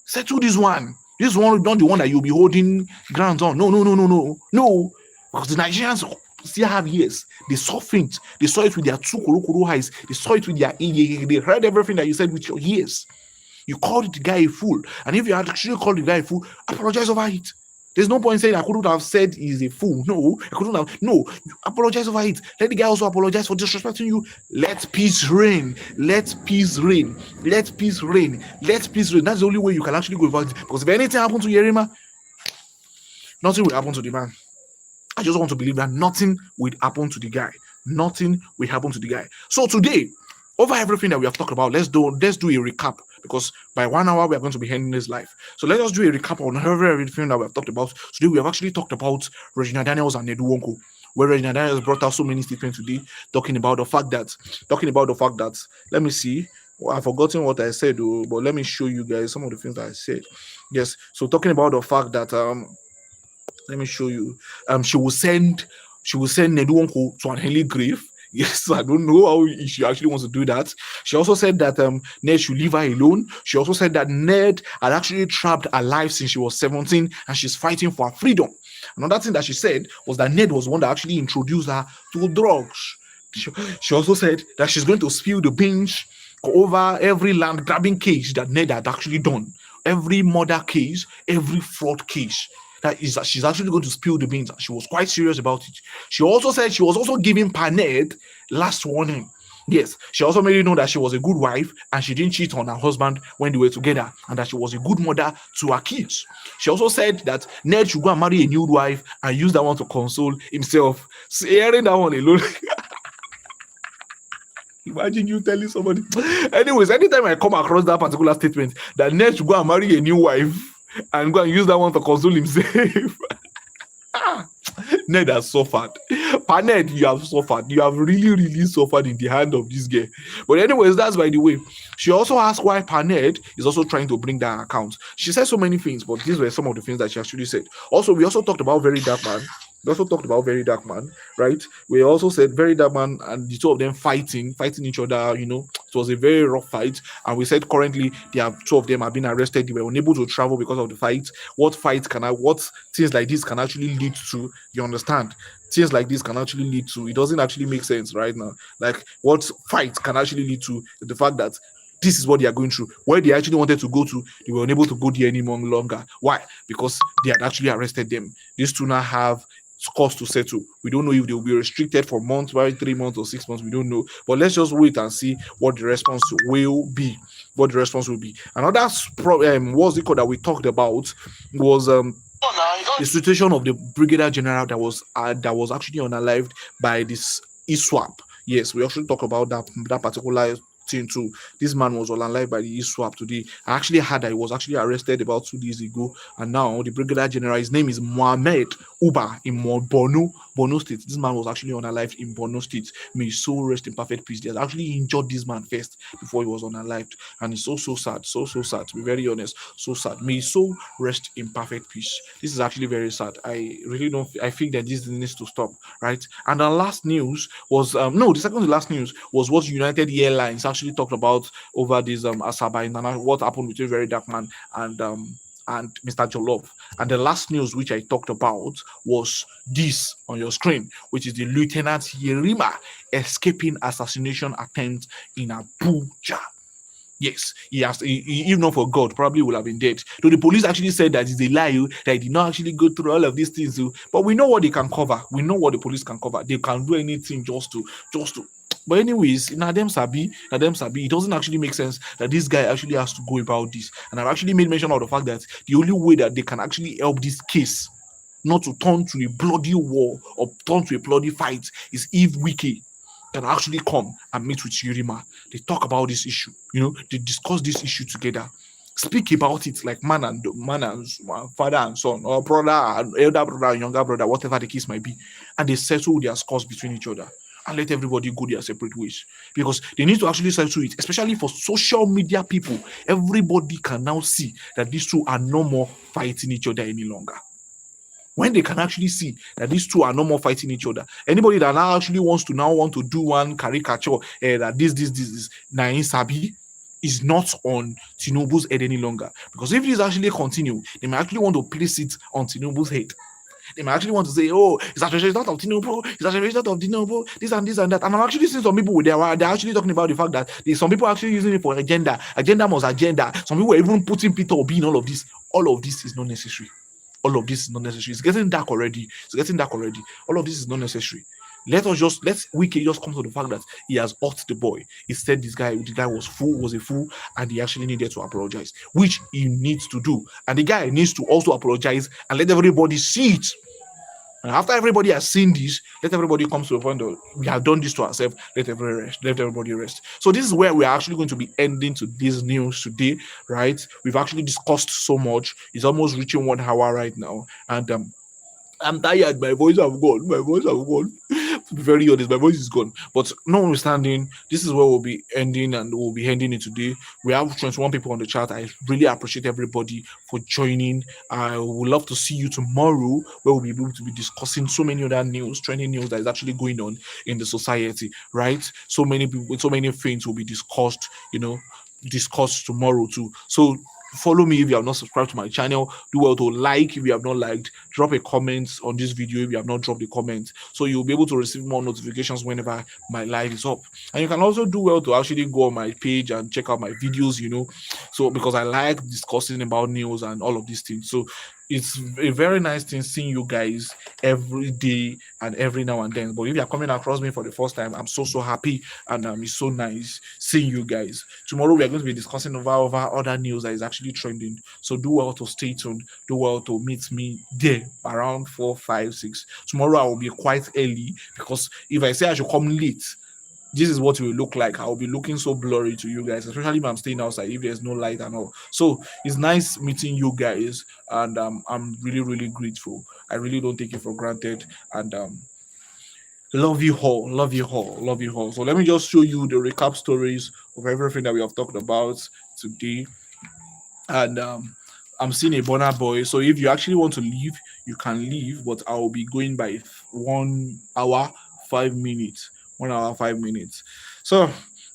Settle this one. This one is not the one that you'll be holding grounds on. No. Because the Nigerians still have ears. They saw things. They saw it with their two kuru eyes. They saw it with their ears. They heard everything that you said with your ears. You called the guy a fool. And if you had actually called the guy a fool, apologize over it. There's no point saying I couldn't have said he's a fool. No, I couldn't have. No, apologize over it. Let the guy also apologize for disrespecting you. Let peace reign. Let peace reign. Let peace reign. Let peace reign. That's the only way you can actually go about it. Because if anything happens to Yerima, nothing will happen to the man. I just want to believe that nothing will happen to the guy. Nothing will happen to the guy. So today, over everything that we have talked about, let's do a recap. because by 1 hour we are going to be ending this live. So let us do a recap on everything that we have talked about. Today we have actually talked about Regina Daniels and Nwoko, where Regina Daniels brought out so many statements today, talking about the fact that let me see. Well, I've forgotten what I said, but let me show you guys some of the things that I said. Yes, so talking about the fact that let me show you. She will send Nedunko to an early grave. Yes, I don't know how she actually wants to do that. She also said that Ned should leave her alone. She also said that Ned had actually trapped her life since she was 17 and she's fighting for her freedom. Another thing that she said was that Ned was one that actually introduced her to drugs. She also said that she's going to spill the beans over every land grabbing case that Ned had actually done, every murder case, every fraud case. That she's actually going to spill the beans. She was quite serious about it. She also said she was also giving Paned last warning. Yes, she also made it known that she was a good wife and she didn't cheat on her husband when they were together, and that she was a good mother to her kids. She also said that Ned should go and marry a new wife and use that one to console himself. So hearing that one alone. Imagine you telling somebody. Anyways, anytime I come across that particular statement, that Ned should go and marry a new wife and go and use that one to console himself. Ned has suffered. Paned, you have suffered. You have really, really suffered in the hand of this girl. But anyways, that's by the way. She also asked why Paned is also trying to bring down account. She said so many things, but these were some of the things that she actually said. Also, we also talked about Very Dark Man. We also talked about Very Dark Man, right? We also said Very Dark Man and the two of them fighting each other. It was a very rough fight. And we said currently two of them have been arrested. They were unable to travel because of the fight. What things like this can actually lead to? You understand? Things like this can actually lead to. It doesn't actually make sense right now. Like what fight can actually lead to the fact that this is what they are going through. Where they actually wanted to go to, they were unable to go there any longer. Why? Because they had actually arrested them. These two now have cost to settle. We don't know if they will be restricted for months, by 3 months or 6 months. We don't know. But let's just wait and see what the response will be. Another what's it called that we talked about was the situation of the brigadier general that was actually unalived by this ISWAP. Yes, we actually talk about that particular thing too. This man was unalived by the ISWAP today. I actually heard that he was actually arrested about 2 days ago, and now the brigadier general, his name is Mohammed Uba in Borno State. This man was actually unalived in Borno State. May his soul rest in perfect peace. They had actually injured this man first before he was unalived, and it's so sad, so sad, to be very honest, so sad. May his soul rest in perfect peace. This is actually very sad. I think that this needs to stop, right? And the last news was the second to last news was what United Airlines actually talked about over this Asaba International, what happened between Very Dark Man and Mr. Jollof. And the last news which I talked about was this on your screen, which is the Lieutenant Yerima escaping assassination attempt in Abuja. Yes, if not for God, probably would have been dead. So the police actually said that it's a lie, that he did not actually go through all of these things. But we know what they can cover. We know what the police can cover. They can do anything just to. But anyways, Nadem Sabi, it doesn't actually make sense that this guy actually has to go about this. And I've actually made mention of the fact that the only way that they can actually help this case not to turn to a bloody war or turn to a bloody fight is if Wiki can actually come and meet with Yerima. They talk about this issue, they discuss this issue together, speak about it like man and father and son, or brother and elder brother and younger brother, whatever the case might be, and they settle their scores between each other and let everybody go their separate ways, because they need to actually settle it, especially for social media people. Everybody can now see that these two are no more fighting each other any longer. When they can actually see that these two are no more fighting each other, anybody that now actually want to do one caricature that this Nain Sabi is not on Tinubu's head any longer, because if this actually continue, they may actually want to place it on Tinubu's head. They might actually want to say, oh, it's a result of Tinubu, this and that. And I'm actually seeing some people they're actually talking about the fact that some people are actually using it for agenda. Agenda must agenda. Some people are even putting Peter Obi in all of this. All of this is not necessary. It's getting dark already. All of this is not necessary. Let Wiki just come to the fact that he has hurt the boy. He said the guy was a fool, and he actually needed to apologize, which he needs to do. And the guy needs to also apologize and let everybody see it. And after everybody has seen this, let everybody come to a point of we have done this to ourselves. Let everybody rest. So this is where we are actually going to be ending to this news today, right? We've actually discussed so much. It's almost reaching 1 hour right now, and I'm tired. My voice have gone. My voice have gone. To be very honest, my voice is gone. But notwithstanding, this is where we'll be ending, and we'll be ending it today. We have 21 people on the chat. I really appreciate everybody for joining. I would love to see you tomorrow, where we'll be able to be discussing so many other news, trending news that is actually going on in the society, right? So many people, so many things will be discussed, discussed tomorrow too. So follow me if you have not subscribed to my channel. Do well to like if you have not liked. Drop a comment on this video if you have not dropped a comment, so you'll be able to receive more notifications whenever my live is up. And you can also do well to actually go on my page and check out my videos, so because I like discussing about news and all of these things. So it's a very nice thing seeing you guys every day and every now and then. But if you're coming across me for the first time, I'm so happy, and it's so nice seeing you guys. Tomorrow we are going to be discussing over other news that is actually trending. So do well to stay tuned. Do well to meet me there around 4, 5, 6. Tomorrow I will be quite early, because if I say I should come late, this is what it will look like. I'll be looking so blurry to you guys, especially if I'm staying outside, if there's no light and all. So it's nice meeting you guys, and I'm really, really grateful. I really don't take it for granted, and love you all, love you all, love you all. So let me just show you the recap stories of everything that we have talked about today. And I'm seeing a Bonner boy. So if you actually want to leave, you can leave, but I will be going by 1 hour, 5 minutes. 1 hour, 5 minutes. So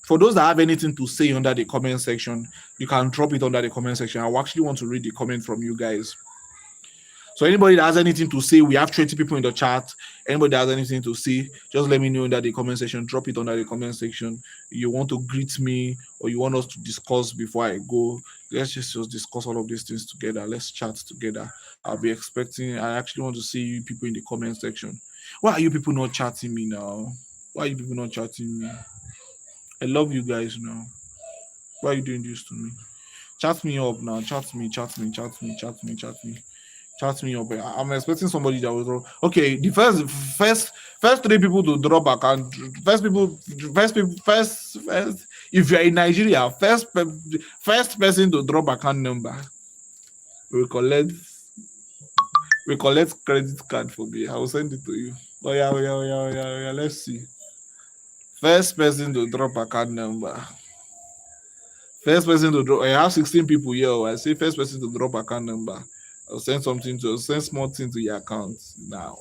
for those that have anything to say under the comment section, you can drop it under the comment section. I actually want to read the comment from you guys. So anybody that has anything to say, we have 20 people in the chat. Anybody that has anything to say, just let me know in the comment section. Drop it under the comment section. You want to greet me, or you want us to discuss before I go, let's just discuss all of these things together. Let's chat together. I'll be expecting. I actually want to see you people in the comment section. Why are you people not chatting me now? Why are you people not chatting me? I love you guys now. Why are you doing this to me? Chat me up now. Chat me. Chat me up. I'm expecting somebody that will drop. Okay, the first 3 people to drop account. First. If you're in Nigeria, first person to drop account number. We collect credit card for me. I will send it to you. Oh yeah. Let's see. First person to drop account number. First person to drop. I have 16 people here. I say first person to drop account number. I'll send small thing to your account now.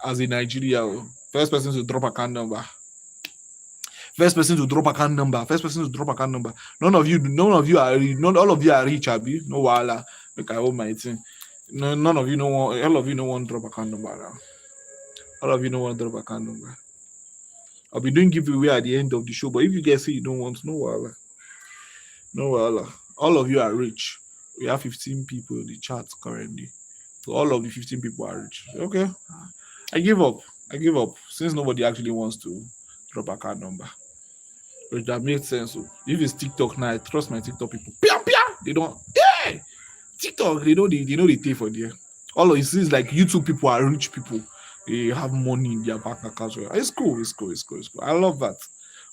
As in Nigeria, first person to drop account number. First person to drop account number. None of you are all of you are rich, Abi. No wahala. Make I hold my thing. No, none of you know one. All of you know one drop account number now. All of you know one drop account number. I'll be doing giveaway at the end of the show, but if you guys say you don't want, no wahala. No wahala. All of you are rich. We have 15 people in the chat currently. So all of the 15 people are rich. Okay. I give up. Since nobody actually wants to drop a card number. But that makes sense. So if it's TikTok now, I trust my TikTok people. They don't. Yeah. TikTok, they know they pay for there. All of it seems like YouTube people are rich people. They have money in their bank accounts. It's cool. I love that.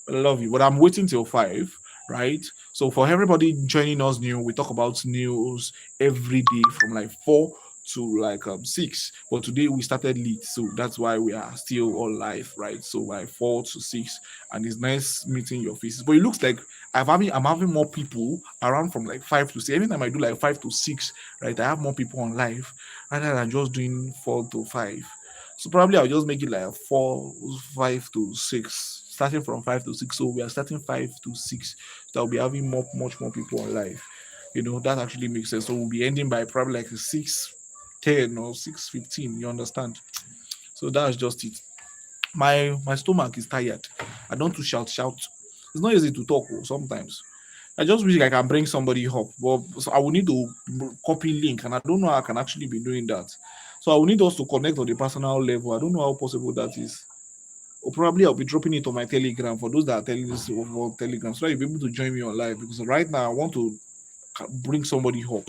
I love you. But I'm waiting till 5. Right, so for everybody joining us new, we talk about news every day from like 4 to like 6. But today we started late, so that's why we are still all live, right? So like 4 to 6, and it's nice meeting your faces. But it looks like I'm having more people around from like 5 to 6. Every time I do like 5 to 6, right, I have more people on live rather than just doing 4 to 5. So probably I'll just make it like 4, 5 to 6. Starting from 5 to 6, so we are starting 5 to 6. So I'll be having much more people on live. That actually makes sense. So we'll be ending by probably like 6:10 or 6:15. You understand? So that's just it. My stomach is tired. I don't to shout. It's not easy to talk sometimes. I just wish I can bring somebody up, but so I will need to copy link, and I don't know how I can actually be doing that. So I will need us to connect on the personal level. I don't know how possible that is. Or probably I'll be dropping it on my Telegram for those that are telling this over Telegram, so that you'll be able to join me on live, because right now I want to bring somebody up,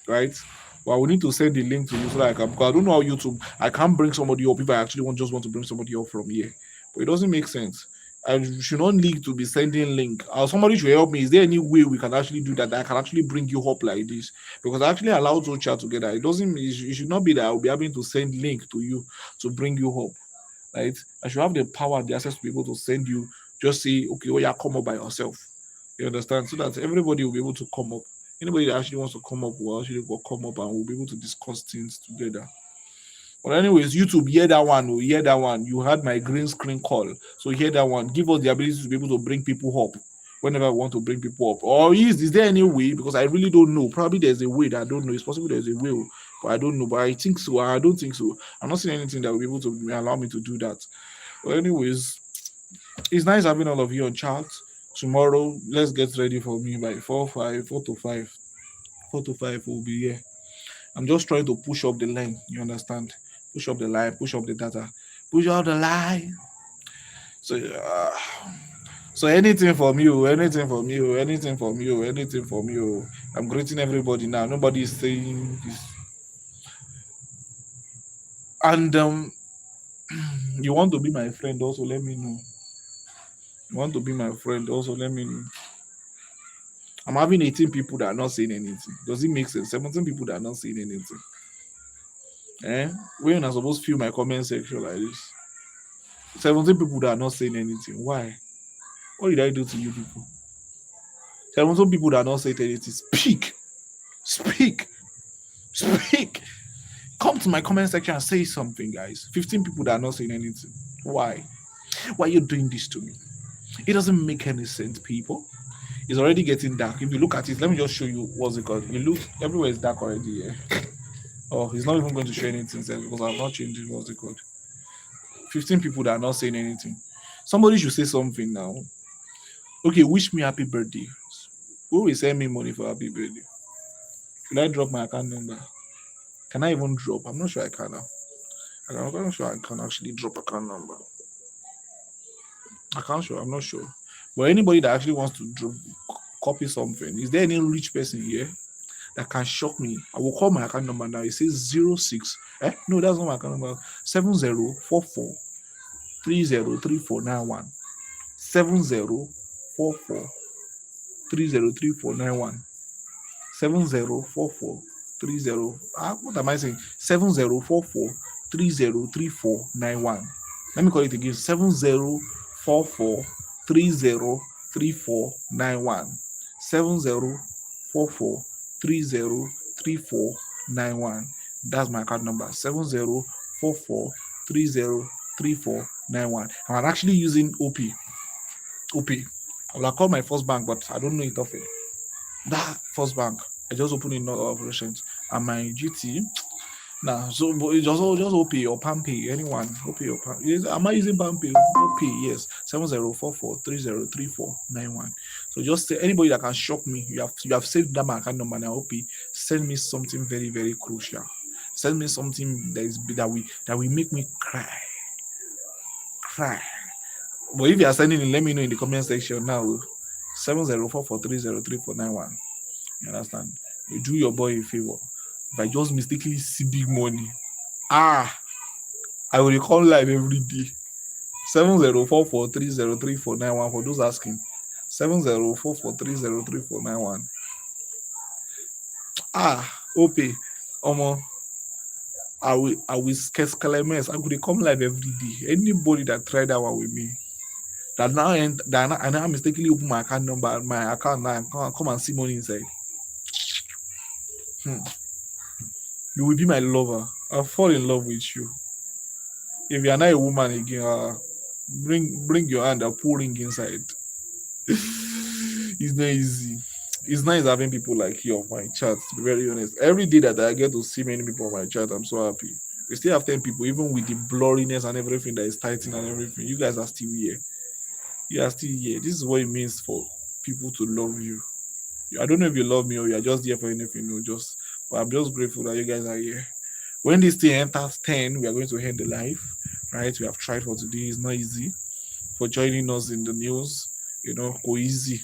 right? Well, we need to send the link to you so that I can, because I don't know how YouTube, I can't bring somebody up if I actually want to bring somebody up from here. But it doesn't make sense. I should not need to be sending link. Or somebody should help me. Is there any way we can actually do that? I can actually bring you up like this? Because I actually allowed to chat together. It doesn't mean it should not be that I'll be having to send link to you to bring you up. Right? I should have the power, the access to be able to send you, just say, okay, oh yeah, come up by yourself. You understand? So that everybody will be able to come up. Anybody that actually wants to come up will actually go come up and we'll be able to discuss things together. But anyways, YouTube, hear that one. Oh, hear that one. You had my green screen call. So hear that one. Give us the ability to be able to bring people up whenever I want to bring people up. Or is there any way? Because I really don't know. Probably there's a way that I don't know. It's possible there's a way, but I don't know. But I think so. I don't think so. I'm not seeing anything that will be able to allow me to do that. But anyways, it's nice having all of you on chat. Tomorrow, let's get ready for me by 4 to 5. 4 to 5 will be here. I'm just trying to push up the line. You understand? Push up the line, push up the data, push up the line. So, so anything from you, anything from you, anything from you, anything from you. I'm greeting everybody now. Nobody is saying this. And you want to be my friend? Also, let me know. You want to be my friend? Also, let me know. I'm having 18 people that are not saying anything. Does it make sense? 17 people that are not saying anything. When I'm supposed to fill my comment section like this, 17 people that are not saying anything. Why? What did I do to you people? 17 people that are not saying anything. Speak. Speak. Speak. Come to my comment section and say something, guys. 15 people that are not saying anything. Why? Why are you doing this to me? It doesn't make any sense, people. It's already getting dark. If you look at it, let me just show you what's it called. You look, everywhere is dark already. Yeah. Oh, he's not even going to show anything because I'm not changing what's it called. 15 people that are not saying anything. Somebody should say something now. Okay, wish me happy birthday. Who will send me money for happy birthday? Should I drop my account number? Can I even drop? I'm not sure I can now. I'm not sure I can actually drop account number. I can't sure. I'm not sure. But anybody that actually wants to drop, copy something, is there any rich person here that can shock me? I will call my account number now. It says 06. No, that's not my account number. 7044 303491. 7044 303491. 7044 what am I saying? 7044 303491. Let me call it again. 7044 303491. 7044 303491. That's my account number. 7044 303491. I'm actually using OP. I will call my first bank, but I don't know it often. That first bank, I just opened in operations and my GT. Nah, so but it's just OP or PAMPay, anyone. OP or PAM. Yes, am I using PAMPay? OP, yes. 7044 303491. So just say anybody that can shock me. You have saved that my account number now. OP, send me something very, very crucial. Send me something that will make me cry. But if you are sending it, let me know in the comment section now. 7044 303491. You understand? You do your boy a favor. If I just mistakenly see big money, I will come live every day. 7044 303491 for those asking. 7044 303491. OP. I will sketch mess. I could come live every day. Anybody that tried that one with me, that now I now mistakenly open my account number, my account now, and come and see money inside. You will be my lover. I'll fall in love with you. If you are not a woman again, bring your hand and pull ring inside. It's not easy. It's nice having people like you on my chat, to be very honest. Every day that I get to see many people on my chat, I'm so happy. We still have 10 people, even with the blurriness and everything that is tightened and everything. You guys are still here. You are still here. This is what it means for people to love you. I don't know if you love me or you're just here for anything. But I'm just grateful that you guys are here. When this thing enters 10, we are going to end the live, right? We have tried for today. It's not easy. For joining us in the news, go easy.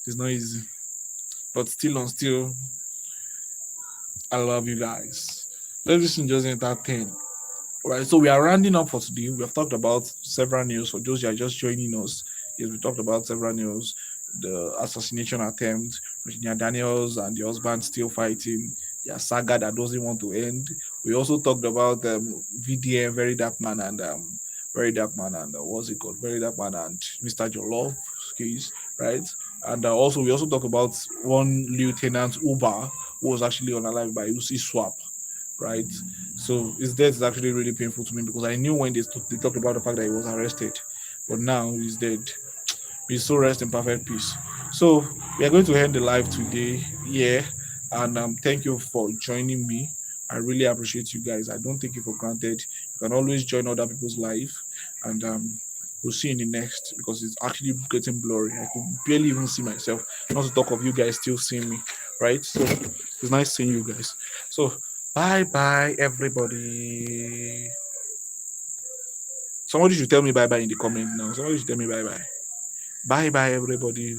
It's not easy. But still, I love you guys. Let's listen just entertain. Right, so we are rounding up for today. We have talked about several news. For those who are just joining us, yes, we talked about several news. The assassination attempt, Regina Daniels and the husband still fighting, their saga that doesn't want to end. We also talked about VDM, Very Dark Man, and what's it called? Very Dark Man and Mr. Jollof case, right? And also we also talked about one Lieutenant Uber who was actually unalive by UC Swap, right? So his death is actually really painful to me because I knew when they talked about the fact that he was arrested, but now he's dead. He's so rest in perfect peace. So we are going to end the live today. Yeah, and thank you for joining me. I really appreciate you guys. I don't take it for granted. You can always join other people's life, and we'll see in the next because it's actually getting blurry. I could barely even see myself. Not to talk of you guys still seeing me, right? So it's nice seeing you guys. So bye bye, everybody. Somebody should tell me bye bye in the comment now. Somebody should tell me bye bye. Bye bye, everybody.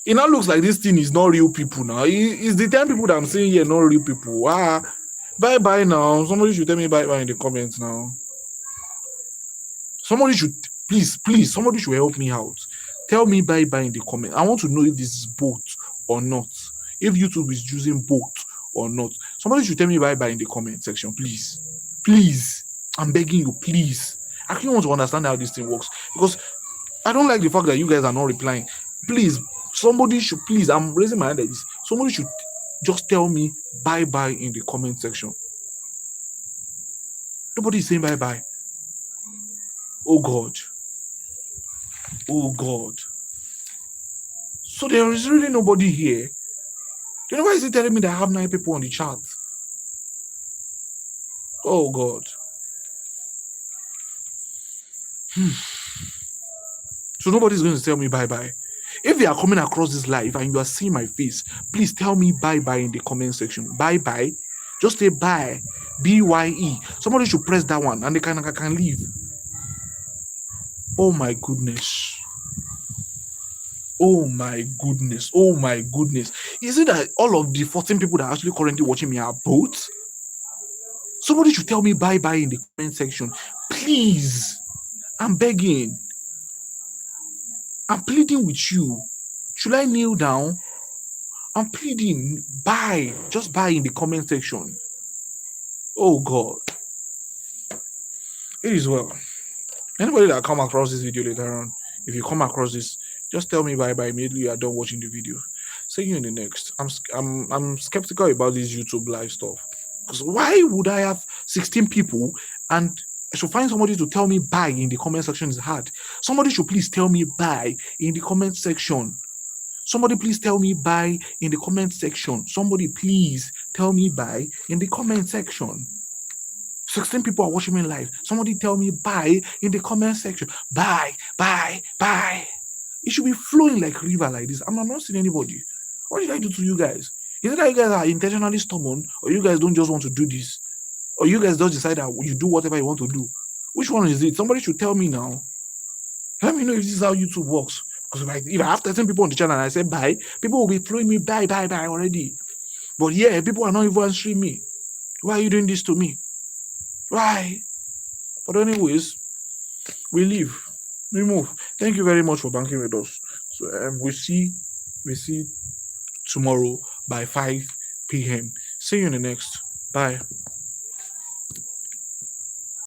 It now looks like this thing is not real people now. It's the 10 people that I'm saying here, not real people. Bye bye now. Somebody should tell me bye bye in the comments now. Somebody should, please, somebody should help me out. Tell me bye bye in the comment. I want to know if this is both or not. If YouTube is using both or not. Somebody should tell me bye bye in the comment section, please. Please. I'm begging you, please. I actually want to understand how this thing works because I don't like the fact that you guys are not replying. Please, somebody should, please, I'm raising my hand like this. Somebody should just tell me bye bye in the comment section. Nobody is saying bye bye. Oh God. Oh God. So there is really nobody here. You know why is it telling me that I have 9 people on the chat? Oh God. So nobody's going to tell me bye bye. If you are coming across this live and you are seeing my face, please tell me bye bye in the comment section. Bye bye. Just say bye. BYE. Somebody should press that one and they can leave. Oh my goodness. Oh my goodness. Oh my goodness. Is it that all of the 14 people that are actually currently watching me are bots? Somebody should tell me bye bye in the comment section. Please. I'm begging. I'm pleading with you. Should I kneel down? I'm pleading. Bye. Just bye in the comment section. Oh God. It is well. Anybody that come across this video later on, if you come across this, just tell me bye bye immediately you are done watching the video. See you in the next. I'm skeptical about this YouTube live stuff. Because why would I have 16 people and I should find somebody to tell me bye in the comment section is hard. Somebody should please tell me bye in the comment section. Somebody please tell me bye in the comment section. Somebody please tell me bye in the comment section. 16 people are watching me live. Somebody tell me bye in the comment section. Bye, bye, bye. It should be flowing like river like this. I'm not seeing anybody. What did I do to you guys? Is it that you guys are intentionally stubborn or you guys don't just want to do this? Or you guys just decide that you do whatever you want to do? Which one is it? Somebody should tell me now. Let me know if this is how YouTube works. Because if I have 13 people on the channel and I say bye, people will be throwing me bye, bye, bye already. But yeah, people are not even answering me. Why are you doing this to me? Why? But anyways, we leave. We move. Thank you very much for banking with us. So we see tomorrow by 5 p.m. See you in the next. Bye.